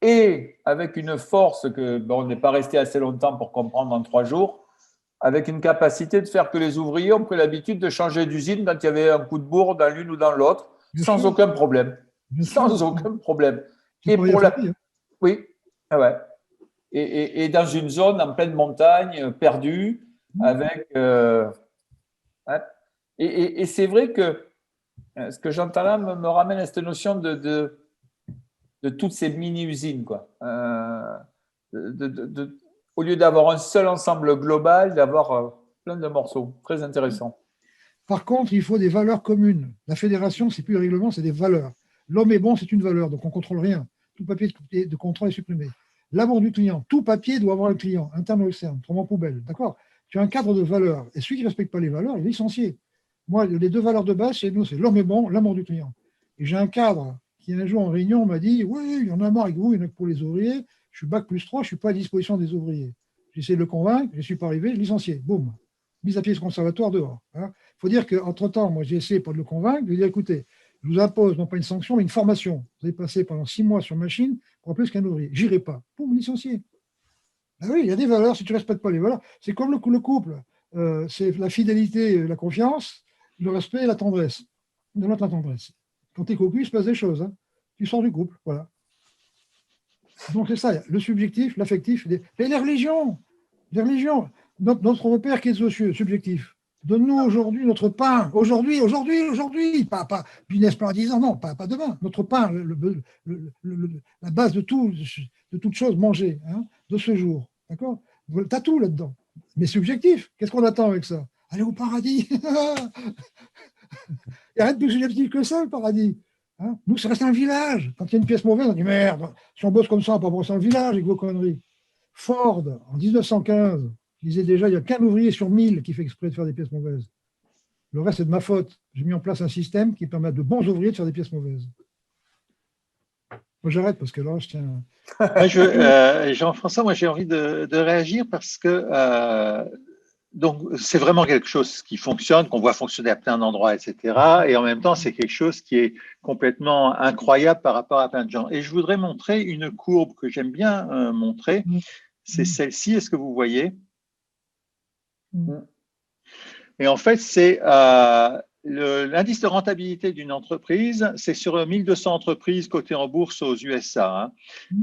Et avec une force que on n'est pas resté assez longtemps pour comprendre en 3 jours, avec une capacité de faire que les ouvriers ont pris l'habitude de changer d'usine quand il y avait un coup de bourre dans l'une ou dans l'autre, sans aucun problème. Sans aucun problème. Et pour la... Oui, ouais. Et dans une zone en pleine montagne, perdue, avec... Et c'est vrai que ce que j'entends là me ramène à cette notion de toutes ces mini-usines, quoi. Au lieu d'avoir un seul ensemble global, d'avoir plein de morceaux. Très intéressant. Par contre, il faut des valeurs communes. La fédération, c'est plus le règlement, c'est des valeurs. L'homme est bon, c'est une valeur, donc on ne contrôle rien. Tout papier de contrôle est supprimé. L'amour du client, tout papier doit avoir un client, interne ou externe, autrement poubelle. D'accord? Tu as un cadre de valeurs, et celui qui ne respecte pas les valeurs, il est licencié. Moi, les deux valeurs de base, c'est nous, c'est l'homme est bon, l'amour du client. Et j'ai un cadre qui, un jour en réunion, m'a dit oui, il y en a marre avec vous, il n'y en a que pour les ouvriers. Je suis bac plus 3, je ne suis pas à disposition des ouvriers. J'essaie de le convaincre, je ne suis pas arrivé, licencié. Boum. Mise à pied ce conservatoire dehors. Il faut dire qu'entre-temps, moi, j'ai essayé pas de le convaincre, de lui dire écoutez, je vous impose non pas une sanction, mais une formation. Vous allez passer pendant 6 mois sur machine pour plus qu'un ouvrier. J'irai pas. Boum, licencié. Ben oui, il y a des valeurs. Si tu ne respectes pas les valeurs, c'est comme le couple. C'est la fidélité, la confiance, le respect et la tendresse. De l'autre, la tendresse. Quand tu es cocu, il se passe des choses. Hein. Tu sors du couple. Voilà. Donc, c'est ça. Le subjectif, l'affectif. Et les religions. Les religions. Notre repère qui est aux cieux, subjectif. Donne-nous aujourd'hui notre pain. Aujourd'hui. Pas business plan à 10 ans, non, pas demain. Notre pain, la base de toute chose, manger, hein, de ce jour. D'accord? Tu as tout là-dedans. Mais subjectif. Qu'est-ce qu'on attend avec ça? Aller au paradis. Il n'y a rien de plus subjectif que ça, le paradis. Hein? Nous, ça reste un village. Quand il y a une pièce mauvaise, on dit merde, si on bosse comme ça, on va pas bosser un village avec vos conneries. Ford, en 1915, je disais déjà, il n'y a qu'un ouvrier sur 1000 qui fait exprès de faire des pièces mauvaises. Le reste, c'est de ma faute. J'ai mis en place un système qui permet à de bons ouvriers de faire des pièces mauvaises. Moi, j'arrête parce que là, je tiens. Jean-François, moi, j'ai envie de réagir parce que donc, c'est vraiment quelque chose qui fonctionne, qu'on voit fonctionner à plein d'endroits, etc. Et en même temps, c'est quelque chose qui est complètement incroyable par rapport à plein de gens. Et je voudrais montrer une courbe que j'aime bien montrer. C'est celle-ci. Est-ce que vous voyez? Et en fait, c'est l'indice de rentabilité d'une entreprise, c'est sur 1200 entreprises cotées en bourse aux USA. Hein.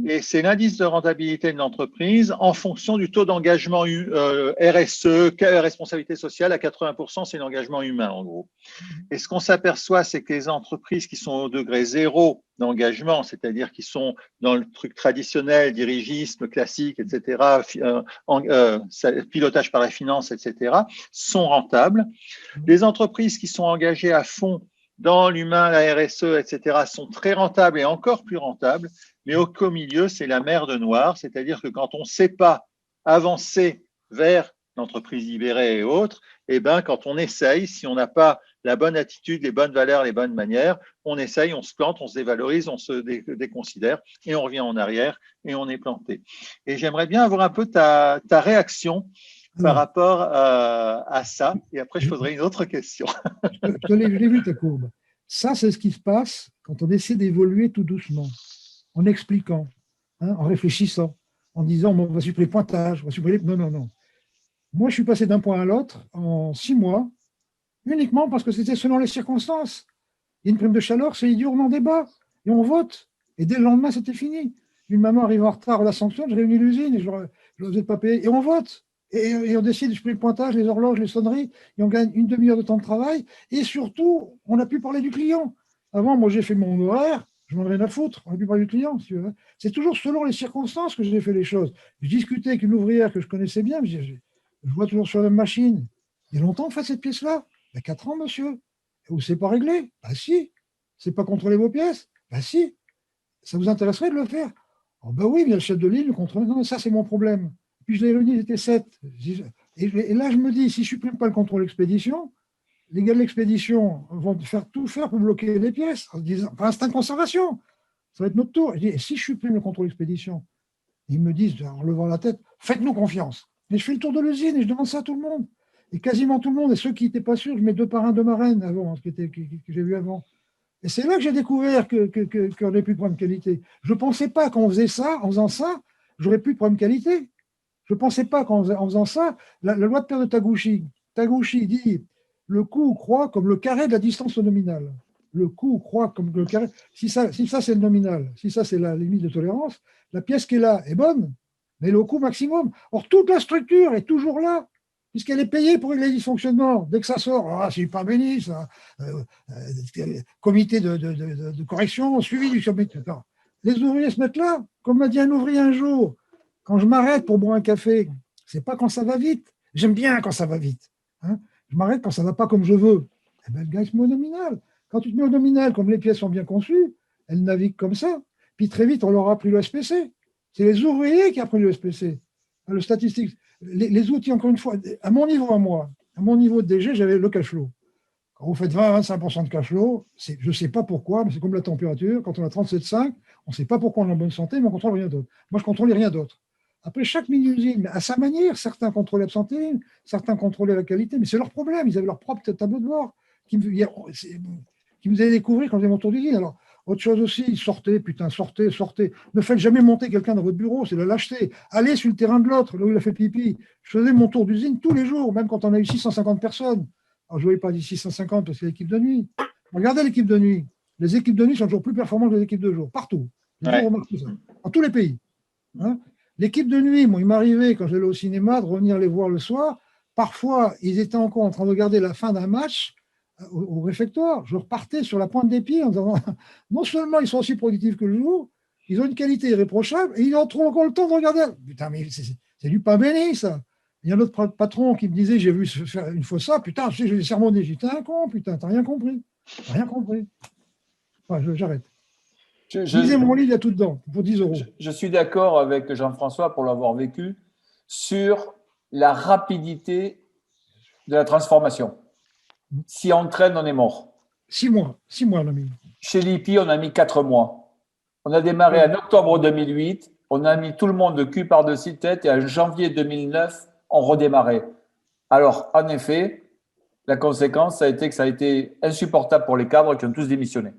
Et c'est l'indice de rentabilité d'une entreprise en fonction du taux d'engagement RSE, responsabilité sociale, à 80%, c'est l'engagement humain en gros. Et ce qu'on s'aperçoit, c'est que les entreprises qui sont au degré zéro d'engagement, c'est-à-dire qui sont dans le truc traditionnel, dirigisme classique, etc., pilotage par la finance, etc., sont rentables. Les entreprises qui sont engagées à fond dans l'humain, la RSE, etc., sont très rentables et encore plus rentables. Mais au milieu, c'est la mer de noir, c'est-à-dire que quand on ne sait pas avancer vers l'entreprise libérée et autres, eh ben, quand on essaye, si on n'a pas la bonne attitude, les bonnes valeurs, les bonnes manières, on essaye, on se plante, on se dévalorise, on se déconsidère et on revient en arrière et on est planté. Et j'aimerais bien avoir un peu ta réaction par rapport à ça. Et après, je poserai une autre question. Je l'ai vu, ta courbe. Ça, c'est ce qui se passe quand on essaie d'évoluer tout doucement, en expliquant, hein, en réfléchissant, en disant on va supprimer le pointage, on va supprimer. Non. Moi, je suis passé d'un point à l'autre en 6 mois, uniquement parce que c'était selon les circonstances. Il y a une prime de chaleur, c'est idiot, on en débat, et on vote. Et dès le lendemain, c'était fini. Une maman arrive en retard, on la sanctionne, je réunis l'usine et je ne vous ai pas payé, et on vote. Et on décide de supprimer le pointage, les horloges, les sonneries, et on gagne une demi-heure de temps de travail. Et surtout, on a pu parler du client. Avant, moi, j'ai fait mon horaire, je m'en ai rien à foutre, on a pu parler du client. Si tu veux. C'est toujours selon les circonstances que j'ai fait les choses. Je discutais avec une ouvrière que je connaissais bien, je vois toujours sur la même machine. Il y a longtemps qu'on fait cette pièce-là. Il y a 4 ans, monsieur. Ou c'est pas réglé? Bah si. C'est pas contrôler vos pièces? Bah si. Ça vous intéresserait de le faire? Oh bah oui, mais le chef de ligne le contrôle. Non, mais ça, c'est mon problème. Puis je l'ai réuni, ils étaient 7. Et là, je me dis, si je ne supprime pas le contrôle expédition, les gars de l'expédition vont tout faire pour bloquer les pièces, en disant, par instinct de conservation, ça va être notre tour. Je dis, et si je supprime le contrôle expédition? Ils me disent, en levant la tête, faites-nous confiance. Mais je fais le tour de l'usine et je demande ça à tout le monde. Et quasiment tout le monde, et ceux qui n'étaient pas sûrs, je mets 2 parrains, 2 marraines avant, que j'ai vu avant. Et c'est là que j'ai découvert qu'on n'avait plus de problème de qualité. Je ne pensais pas qu'en faisant ça, j'aurais plus de problème de qualité. Je ne pensais pas qu'en faisant ça, la loi de Pierre de Taguchi dit le coût croît comme le carré de la distance nominale. Le coût croît comme le carré. Si ça c'est le nominal, si ça c'est la limite de tolérance, la pièce qui est là est bonne, mais elle est au coût maximum. Or, toute la structure est toujours là, puisqu'elle est payée pour régler les dysfonctionnements. Dès que ça sort, c'est pas béni, ça. Comité de correction, suivi du comité. Les ouvriers se mettent là, comme m'a dit un ouvrier un jour. Quand je m'arrête pour boire un café, c'est pas quand ça va vite. J'aime bien quand ça va vite. Hein. Je m'arrête quand ça ne va pas comme je veux. Eh ben, le gars, il se met au nominal. Quand tu te mets au nominal, comme les pièces sont bien conçues, elles naviguent comme ça. Puis très vite, on leur a appris le SPC. C'est les ouvriers qui ont appris le SPC. Le statistique, les outils, encore une fois, à mon niveau de DG, j'avais le cash flow. Quand vous faites 20-25% de cash flow, je ne sais pas pourquoi, mais c'est comme la température. Quand on a 37,5, on ne sait pas pourquoi on est en bonne santé, mais on ne contrôle rien d'autre. Moi, je ne contrôlais rien d'autre. Après, chaque mini-usine, à sa manière, certains contrôlaient l'absentéisme, certains contrôlaient la qualité, mais c'est leur problème. Ils avaient leur propre tableau de bord qui me faisaient découvrir quand j'ai mon tour d'usine. Alors, autre chose aussi, sortez. Ne faites jamais monter quelqu'un dans votre bureau, c'est la lâcheté. Allez sur le terrain de l'autre, là où il a fait pipi. Je faisais mon tour d'usine tous les jours, même quand on a eu 650 personnes. Alors, je ne voyais pas 650 parce que c'est l'équipe de nuit. Regardez l'équipe de nuit. Les équipes de nuit sont toujours plus performantes que les équipes de jour, partout. Ouais. Remarquez ça. Dans tous les pays. Hein, l'équipe de nuit, il m'arrivait, quand j'allais au cinéma, de revenir les voir le soir. Parfois, ils étaient encore en train de regarder la fin d'un match au réfectoire. Je repartais sur la pointe des pieds en disant non seulement ils sont aussi productifs que le jour, ils ont une qualité irréprochable et ils en trouvent encore le temps de regarder. Putain, mais c'est du pain béni, ça. Il y a un autre patron qui me disait j'ai vu faire une fois ça, putain, j'ai des sermons des t'es un con, putain, t'as rien compris. T'as rien compris. Ouais, j'arrête. Lisez mon livre, il y a tout dedans, pour 10 euros. Je suis d'accord avec Jean-François pour l'avoir vécu sur la rapidité de la transformation. Si on traîne, on est mort. 6 mois, on a mis. Chez l'IPI, on a mis 4 mois. On a démarré en octobre 2008, on a mis tout le monde de cul par-dessus tête et en janvier 2009, on redémarrait. Alors, en effet, la conséquence, ça a été que ça a été insupportable pour les cadres qui ont tous démissionné.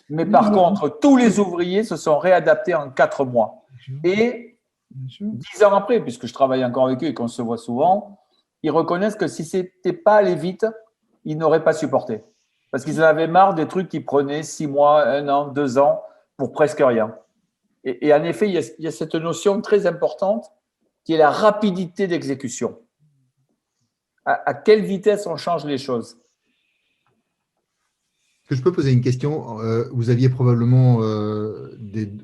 Mais par contre, tous les ouvriers se sont réadaptés en 4 mois. Et 10 ans après, puisque je travaille encore avec eux et qu'on se voit souvent, ils reconnaissent que si ce n'était pas allé vite, ils n'auraient pas supporté. Parce qu'ils en avaient marre des trucs qui prenaient 6 mois, 1 an, 2 ans pour presque rien. Et en effet, il y a cette notion très importante qui est la rapidité d'exécution. À quelle vitesse on change les choses? Est-ce que je peux poser une question? Vous aviez probablement,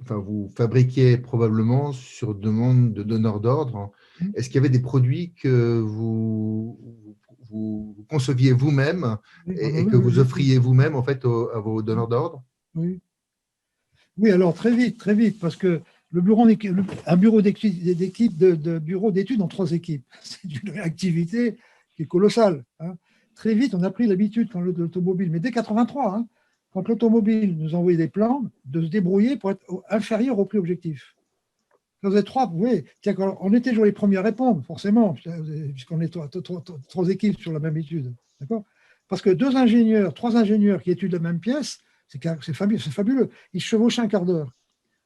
vous fabriquiez probablement sur demande de donneurs d'ordre. Est-ce qu'il y avait des produits que vous conceviez vous-même et que vous offriez vous-même en fait à vos donneurs d'ordre? Oui. Oui, alors très vite, parce que un bureau de bureau d'études en 3 équipes, c'est une réactivité qui est colossale. Hein. Très vite, on a pris l'habitude quand l'automobile, mais dès 83, hein, quand l'automobile nous envoyait des plans, de se débrouiller pour être inférieur au prix objectif. Quand vous êtes 3, vous voyez, on était toujours les premiers à répondre, forcément, puisqu'on est 3 équipes sur la même étude. D'accord ? Parce que 3 ingénieurs qui étudient la même pièce, c'est fabuleux. Ils se chevauchent un quart d'heure.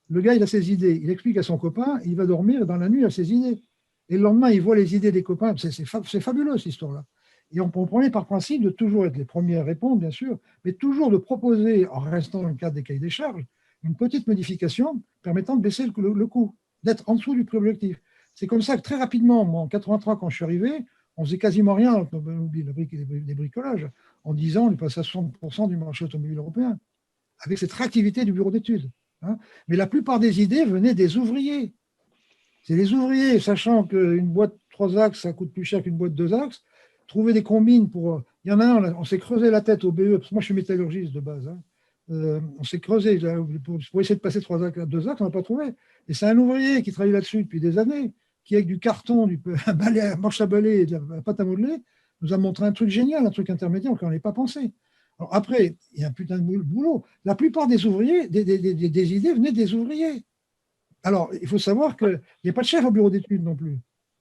Le gars, il a ses idées. Il explique à son copain, il va dormir, et dans la nuit, il a ses idées. Et le lendemain, il voit les idées des copains. C'est fabuleux, cette histoire-là. Et on prenait par principe de toujours être les premiers à répondre, bien sûr, mais toujours de proposer, en restant dans le cadre des cahiers des charges, une petite modification permettant de baisser le coût, d'être en dessous du prix objectif. C'est comme ça que très rapidement, moi, en 83, quand je suis arrivé, on faisait quasiment rien dans l'automobile, des bricolages. En 10 ans, on est passé à 60% du marché automobile européen, avec cette réactivité du bureau d'études. Hein. Mais la plupart des idées venaient des ouvriers. C'est les ouvriers, sachant qu'une boîte 3 axes, ça coûte plus cher qu'une boîte 2 axes, trouver des combines pour… Il y en a un, on s'est creusé la tête au BE, parce que moi je suis métallurgiste de base. Hein. On s'est creusé pour essayer de passer 2 axes, on n'a pas trouvé. Et c'est un ouvrier qui travaille là-dessus depuis des années, qui avec du carton, un manche à balai et de la pâte à modeler, nous a montré un truc génial, un truc intermédiaire auquel on n'avait pas pensé. Alors après, il y a un putain de boulot. La plupart des ouvriers, des idées venaient des ouvriers. Alors, il faut savoir qu'il n'y a pas de chef au bureau d'études non plus.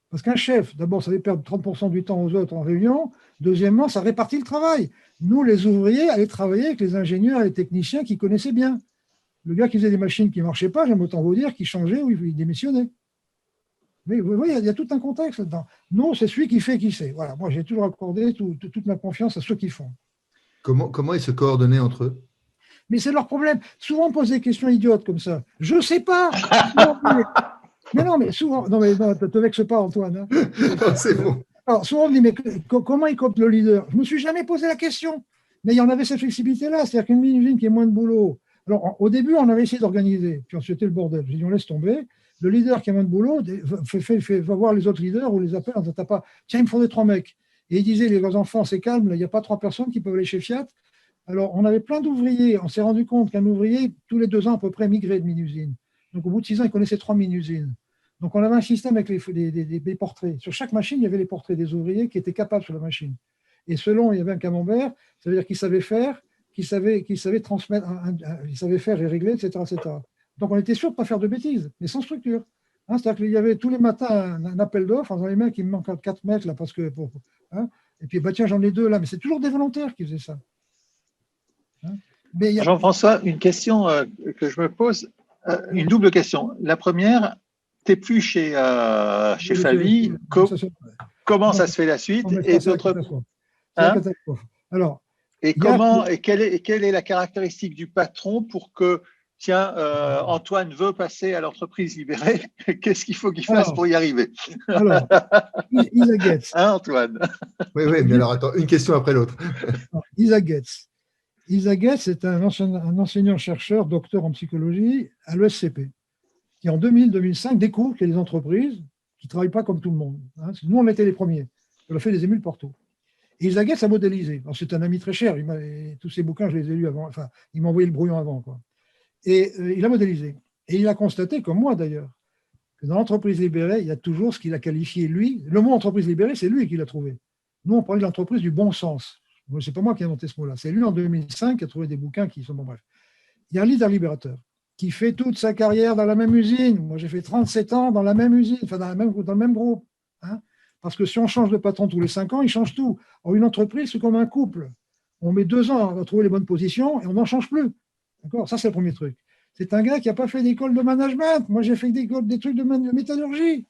Parce qu'un chef, d'abord, ça fait perdre 30% du temps aux autres en réunion. Deuxièmement, ça répartit le travail. Nous, les ouvriers, allaient travailler avec les ingénieurs et les techniciens qui connaissaient bien. Le gars qui faisait des machines qui ne marchaient pas, j'aime autant vous dire qu'il changeait ou il démissionnait. Mais vous voyez, il y a tout un contexte là-dedans. Non, c'est celui qui fait qui sait. Voilà, moi, j'ai toujours accordé toute ma confiance à ceux qui font. Comment ils se coordonnaient entre eux? Mais c'est leur problème. Souvent, on pose des questions idiotes comme ça. Je ne sais pas. Mais souvent, non, te vexe pas, Antoine. Hein. C'est bon. Alors, souvent, on me dit, mais comment il compte le leader? Je ne me suis jamais posé la question. Mais il y en avait cette flexibilité-là. C'est-à-dire qu'une usine qui est moins de boulot. Alors, au début, on avait essayé d'organiser. Puis ensuite, c'était le bordel. J'ai dit, on laisse tomber. Le leader qui a moins de boulot va voir les autres leaders ou les appelle en disant, tiens, il me faudrait 3 mecs. Et il disait, les enfants, c'est calme, il n'y a pas 3 personnes qui peuvent aller chez Fiat. Alors, on avait plein d'ouvriers. On s'est rendu compte qu'un ouvrier, tous les 2 ans à peu près, migrait de mini-usine. Donc, au bout de 6 ans, il connaissait 3 mini-usines. Donc, on avait un système avec des portraits. Sur chaque machine, il y avait les portraits des ouvriers qui étaient capables sur la machine. Et selon, il y avait un camembert, ça veut dire qu'il savait faire, qu'il savait transmettre, il savait faire et régler, etc., etc. Donc, on était sûr de ne pas faire de bêtises, mais sans structure. Hein, c'est-à-dire qu'il y avait tous les matins un appel d'offres en disant les mecs, il me manque 4 mecs là, parce que. Hein, et puis, bah, tiens, j'en ai 2 là, mais c'est toujours des volontaires qui faisaient ça. Hein, Jean-François, une question que je me pose, une double question. La première, tu n'es plus chez Favi. Comment ça se fait la suite? Et d'autre part, alors, et quelle est la caractéristique du patron pour que, tiens, Antoine veut passer à l'entreprise libérée, qu'est-ce qu'il faut qu'il fasse pour y arriver? Alors, Isa Getz. Hein, Antoine? Oui, mais alors attends, une question après l'autre. Isa Getz. Isa Getz est un enseignant-chercheur, docteur en psychologie à l'ESCP, qui en 2000-2005 découvre qu'il y a des entreprises qui ne travaillent pas comme tout le monde. Hein. Nous, on était les premiers. On a fait des émules partout. Et Isa Getz a modélisé. C'est un ami très cher. Tous ses bouquins, je les ai lus avant. Enfin, il m'a envoyé le brouillon avant, quoi. Et il a modélisé. Et il a constaté, comme moi d'ailleurs, que dans l'entreprise libérée, il y a toujours ce qu'il a qualifié, lui. Le mot entreprise libérée, c'est lui qui l'a trouvé. Nous, on parlait de l'entreprise du bon sens. Ce n'est pas moi qui ai inventé ce mot-là. C'est lui, en 2005, qui a trouvé des bouquins qui sont... Bon, bref. Il y a un leader libérateur qui fait toute sa carrière dans la même usine. Moi, j'ai fait 37 ans dans la même usine, enfin, dans le même groupe. Hein, parce que si on change de patron tous les 5 ans, il change tout. Or, une entreprise, c'est comme un couple. On met 2 ans à trouver les bonnes positions et on n'en change plus. D'accord ? Ça, c'est le premier truc. C'est un gars qui n'a pas fait d'école de management. Moi, j'ai fait des trucs de métallurgie.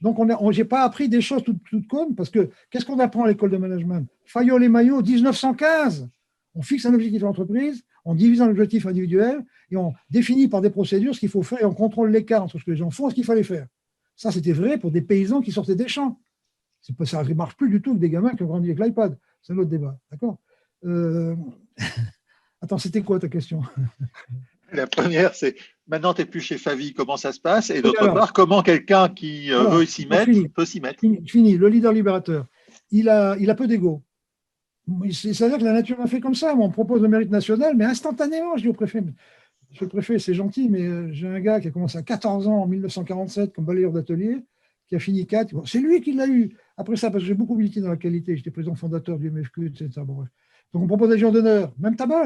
Donc, je n'ai pas appris des choses toutes connes, parce que qu'est-ce qu'on apprend à l'école de management? Fayol et Maillot, 1915. On fixe un objectif d'entreprise, on divise un objectif individuel et on définit par des procédures ce qu'il faut faire et on contrôle l'écart entre ce que les gens font et ce qu'il fallait faire. Ça, c'était vrai pour des paysans qui sortaient des champs. Ça ne marche plus du tout que des gamins qui ont grandi avec l'iPad. C'est un autre débat. D'accord Attends, c'était quoi ta question? La première, c'est maintenant, tu n'es plus chez Favi, comment ça se passe? Et d'autre part, comment quelqu'un qui veut s'y mettre peut s'y mettre? Fini, le leader libérateur. Il a peu d'ego. C'est-à-dire que la nature m'a fait comme ça. On me propose le mérite national, mais instantanément, je dis au préfet, monsieur le préfet, c'est gentil, mais j'ai un gars qui a commencé à 14 ans en 1947 comme balayeur d'atelier, qui a fini 4. Bon, c'est lui qui l'a eu. Après ça, parce que j'ai beaucoup milité dans la qualité, j'étais président fondateur du MFQ, etc. Bon, bref. Donc, on me propose des gens d'honneur, même tabac.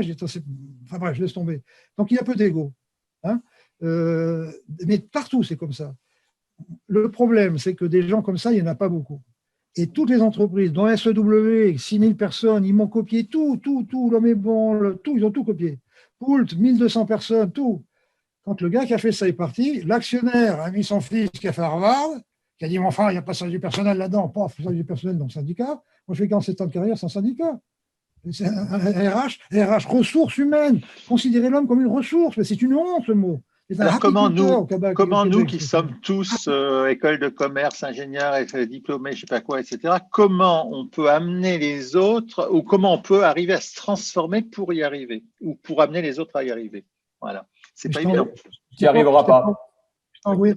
Enfin bref, je laisse tomber. Donc, il a peu d'ego. Hein, mais partout, c'est comme ça. Le problème, c'est que des gens comme ça, il n'y en a pas beaucoup. Et toutes les entreprises, dont SEW, 6000 personnes, ils m'ont copié tout, l'homme est bon, tout, ils ont tout copié. Poult, 1200 personnes, tout. Quand le gars qui a fait ça est parti, l'actionnaire a mis son fils qui a fait Harvard, qui a dit, enfin, il n'y a pas ça du personnel là-dedans, pas ça du personnel dans le syndicat. Moi, je fais 47 ans de carrière sans syndicat. C'est un RH, ressources humaines. Considérer l'homme comme une ressource, mais c'est une honte, ce mot. Alors, comment nous qui sommes tous école de commerce, ingénieurs, diplômés, je ne sais pas quoi, etc., comment on peut amener les autres, ou comment on peut arriver à se transformer pour y arriver, ou pour amener les autres à y arriver? Voilà. C'est pas évident. Tu n'y arriveras pas.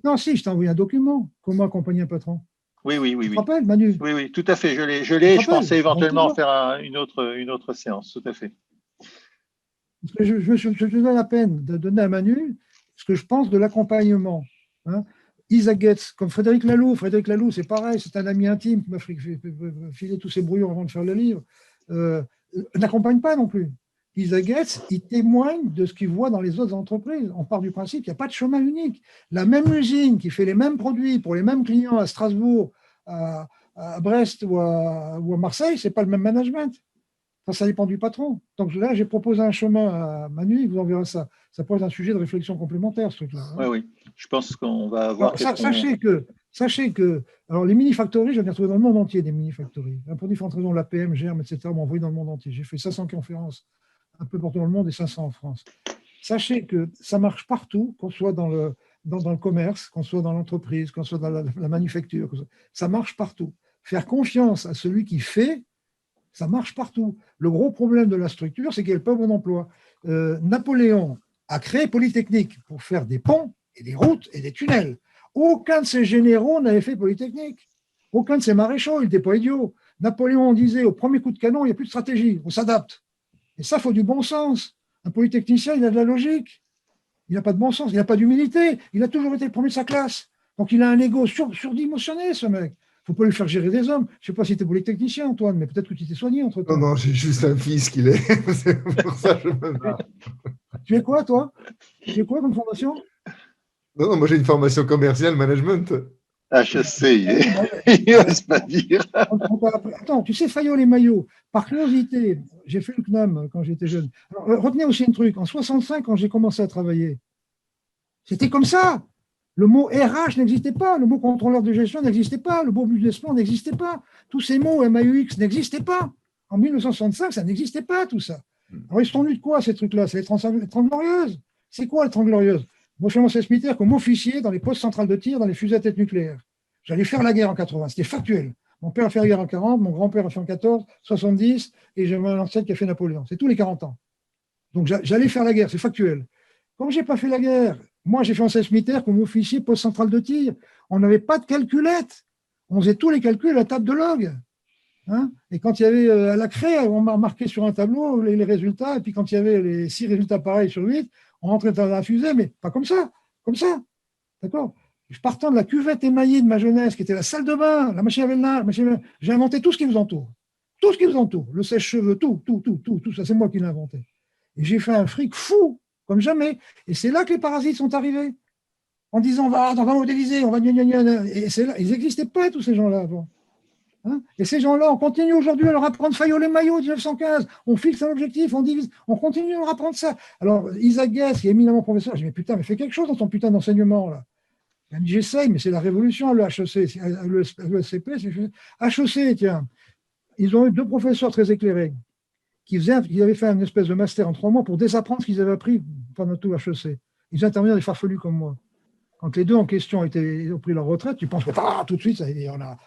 Non, si, je t'ai envoyé un document. Comment accompagner un patron? Oui. Tu te rappelles, Manu? Oui, tout à fait. Je l'ai. Je pensais éventuellement faire une autre séance. Tout à fait. Je te donne la peine de donner à Manu ce que je pense de l'accompagnement. Hein. Isa Getz, comme Frédéric Laloux. Frédéric Laloux, c'est pareil, c'est un ami intime qui m'a filé tous ses brouillons avant de faire le livre. N'accompagne pas non plus. Isa Getz, il témoigne de ce qu'il voit dans les autres entreprises. On part du principe qu'il n'y a pas de chemin unique. La même usine qui fait les mêmes produits pour les mêmes clients à Strasbourg, à Brest ou à Marseille, ce n'est pas le même management. Ça dépend du patron. Donc là, j'ai proposé un chemin à Manu, il vous enverra ça. Ça pourrait être un sujet de réflexion complémentaire, ce truc-là. Hein. Oui. Je pense qu'on va avoir… Sachez que alors les mini-factories, j'en ai retrouvé dans le monde entier, des mini-factories. Pour différentes raisons, l'APM, GERM, etc., m'ont envoyé dans le monde entier. J'ai fait 500 conférences un peu partout dans le monde et 500 en France. Sachez que ça marche partout, qu'on soit dans le commerce, qu'on soit dans l'entreprise, qu'on soit dans la manufacture. Ça marche partout. Faire confiance à celui qui fait, ça marche partout. Le gros problème de la structure, c'est qu'elle n'a pas bon emploi. Napoléon a créé Polytechnique pour faire des ponts et des routes et des tunnels. Aucun de ses généraux n'avait fait Polytechnique. Aucun de ses maréchaux, il n'était pas idiot. Napoléon disait au premier coup de canon, il n'y a plus de stratégie, on s'adapte. Et ça, il faut du bon sens. Un polytechnicien, il a de la logique. Il n'a pas de bon sens, il n'a pas d'humilité. Il a toujours été le premier de sa classe. Donc, il a un ego surdimensionné, ce mec. Il ne faut pas lui faire gérer des hommes. Je ne sais pas si tu es polytechnicien, Antoine, mais peut-être que tu t'es soigné entre-temps. Non, j'ai juste un fils qu'il est. C'est pour ça que je me marre. Tu es quoi, toi? Tu es quoi comme formation? Non, moi j'ai une formation commerciale, management. HEC, il n'ose pas dire. Attends, tu sais, Fayol et Maillot, par curiosité, j'ai fait le CNAM quand j'étais jeune. Alors, retenez aussi un truc, en 65, quand j'ai commencé à travailler, c'était comme ça. Le mot RH n'existait pas, le mot contrôleur de gestion n'existait pas, le mot business plan n'existait pas. Tous ces mots MAUX n'existaient pas. En 1965, ça n'existait pas, tout ça. Alors, ils sont venus de quoi, ces trucs-là? C'est les 30 Glorieuses. C'est quoi les 30 Glorieuses? Moi, je commençais à militaire comme officier dans les postes centrales de tir, dans les fusées à tête nucléaire. J'allais faire la guerre en 80, c'était factuel. Mon père a fait la guerre en 40, mon grand-père a fait en 14, 70, et j'ai mon ancêtre qui a fait Napoléon. C'est tous les 40 ans. Donc, j'allais faire la guerre, c'est factuel. Comme je n'ai pas fait la guerre, moi, j'ai fait en service militaire comme officier poste central de tir. On n'avait pas de calculette. On faisait tous les calculs à la table de log. Hein, et quand il y avait à la craie, on marquait sur un tableau les résultats. Et puis quand il y avait les 6 résultats pareils sur 8, on rentrait dans la fusée, mais pas comme ça. Comme ça. D'accord? Je partant de la cuvette émaillée de ma jeunesse, qui était la salle de bain, la machine à laver, j'ai inventé tout ce qui vous entoure. Tout ce qui vous entoure. Le sèche-cheveux, tout ça, c'est moi qui l'ai inventé. Et j'ai fait un fric fou, comme jamais. Et c'est là que les parasites sont arrivés. En disant, on va modéliser, on va gna gna gna. Et c'est là, ils n'existaient pas, tous ces gens-là, avant. Hein, et ces gens-là, on continue aujourd'hui à leur apprendre Fayol et Maillot 1915. On fixe un objectif, on divise, on continue à leur apprendre ça. Alors, Isaac Guess, qui est éminemment professeur, je dis, mais putain, mais fais quelque chose dans ton putain d'enseignement, là. Il dit, j'essaye, mais c'est la révolution, le HEC, le SCP, HEC, tiens. Ils ont eu 2 professeurs très éclairés qui avaient fait une espèce de master en 3 mois pour désapprendre ce qu'ils avaient appris pendant tout HEC. Ils intervenaient des farfelus comme moi. Quand les 2 en question ont pris leur retraite, tu penses que tout de suite,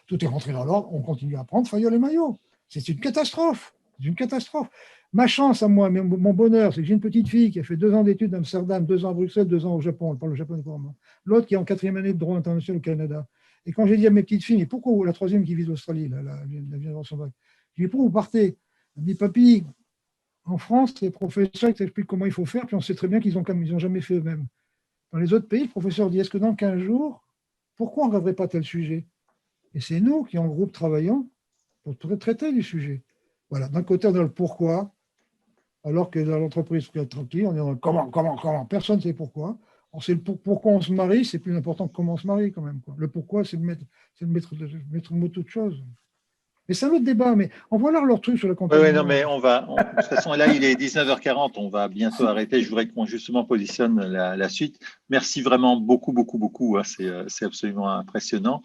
tout est rentré dans l'ordre, on continue à apprendre Fayol et Maillot. C'est une catastrophe. C'est une catastrophe. Ma chance à moi, mon bonheur, c'est que j'ai une petite fille qui a fait 2 ans d'études à Amsterdam, 2 ans à Bruxelles, 2 ans au Japon. Elle parle le japonais couramment. L'autre qui est en 4e année de droit international au Canada. Et quand j'ai dit à mes petites filles, mais pourquoi, la 3e qui vise l'Australie, elle vient d'avoir son bac, je dis, pourquoi vous partez? Elle me dit, papy, en France, les professeurs t'expliquent comment il faut faire, puis on sait très bien qu'ils n'ont jamais fait eux-mêmes. Dans les autres pays, le professeur dit, est-ce que dans 15 jours, pourquoi on ne regarderait pas tel sujet? Et c'est nous qui, en groupe, travaillons pour traiter du sujet. Voilà, d'un côté, on a le pourquoi, alors que dans l'entreprise tranquille, on est dans le comment. Personne ne sait pourquoi. On sait pourquoi on se marie, c'est plus important que comment on se marie quand même. Quoi. Le pourquoi, c'est de mettre le mot toute chose. Mais c'est un autre débat, mais on va leur truc sur le contenu. Oui, non, mais de toute façon, là, il est 19h40, on va bientôt arrêter. Je voudrais qu'on justement positionne la suite. Merci vraiment beaucoup. Hein, c'est absolument impressionnant.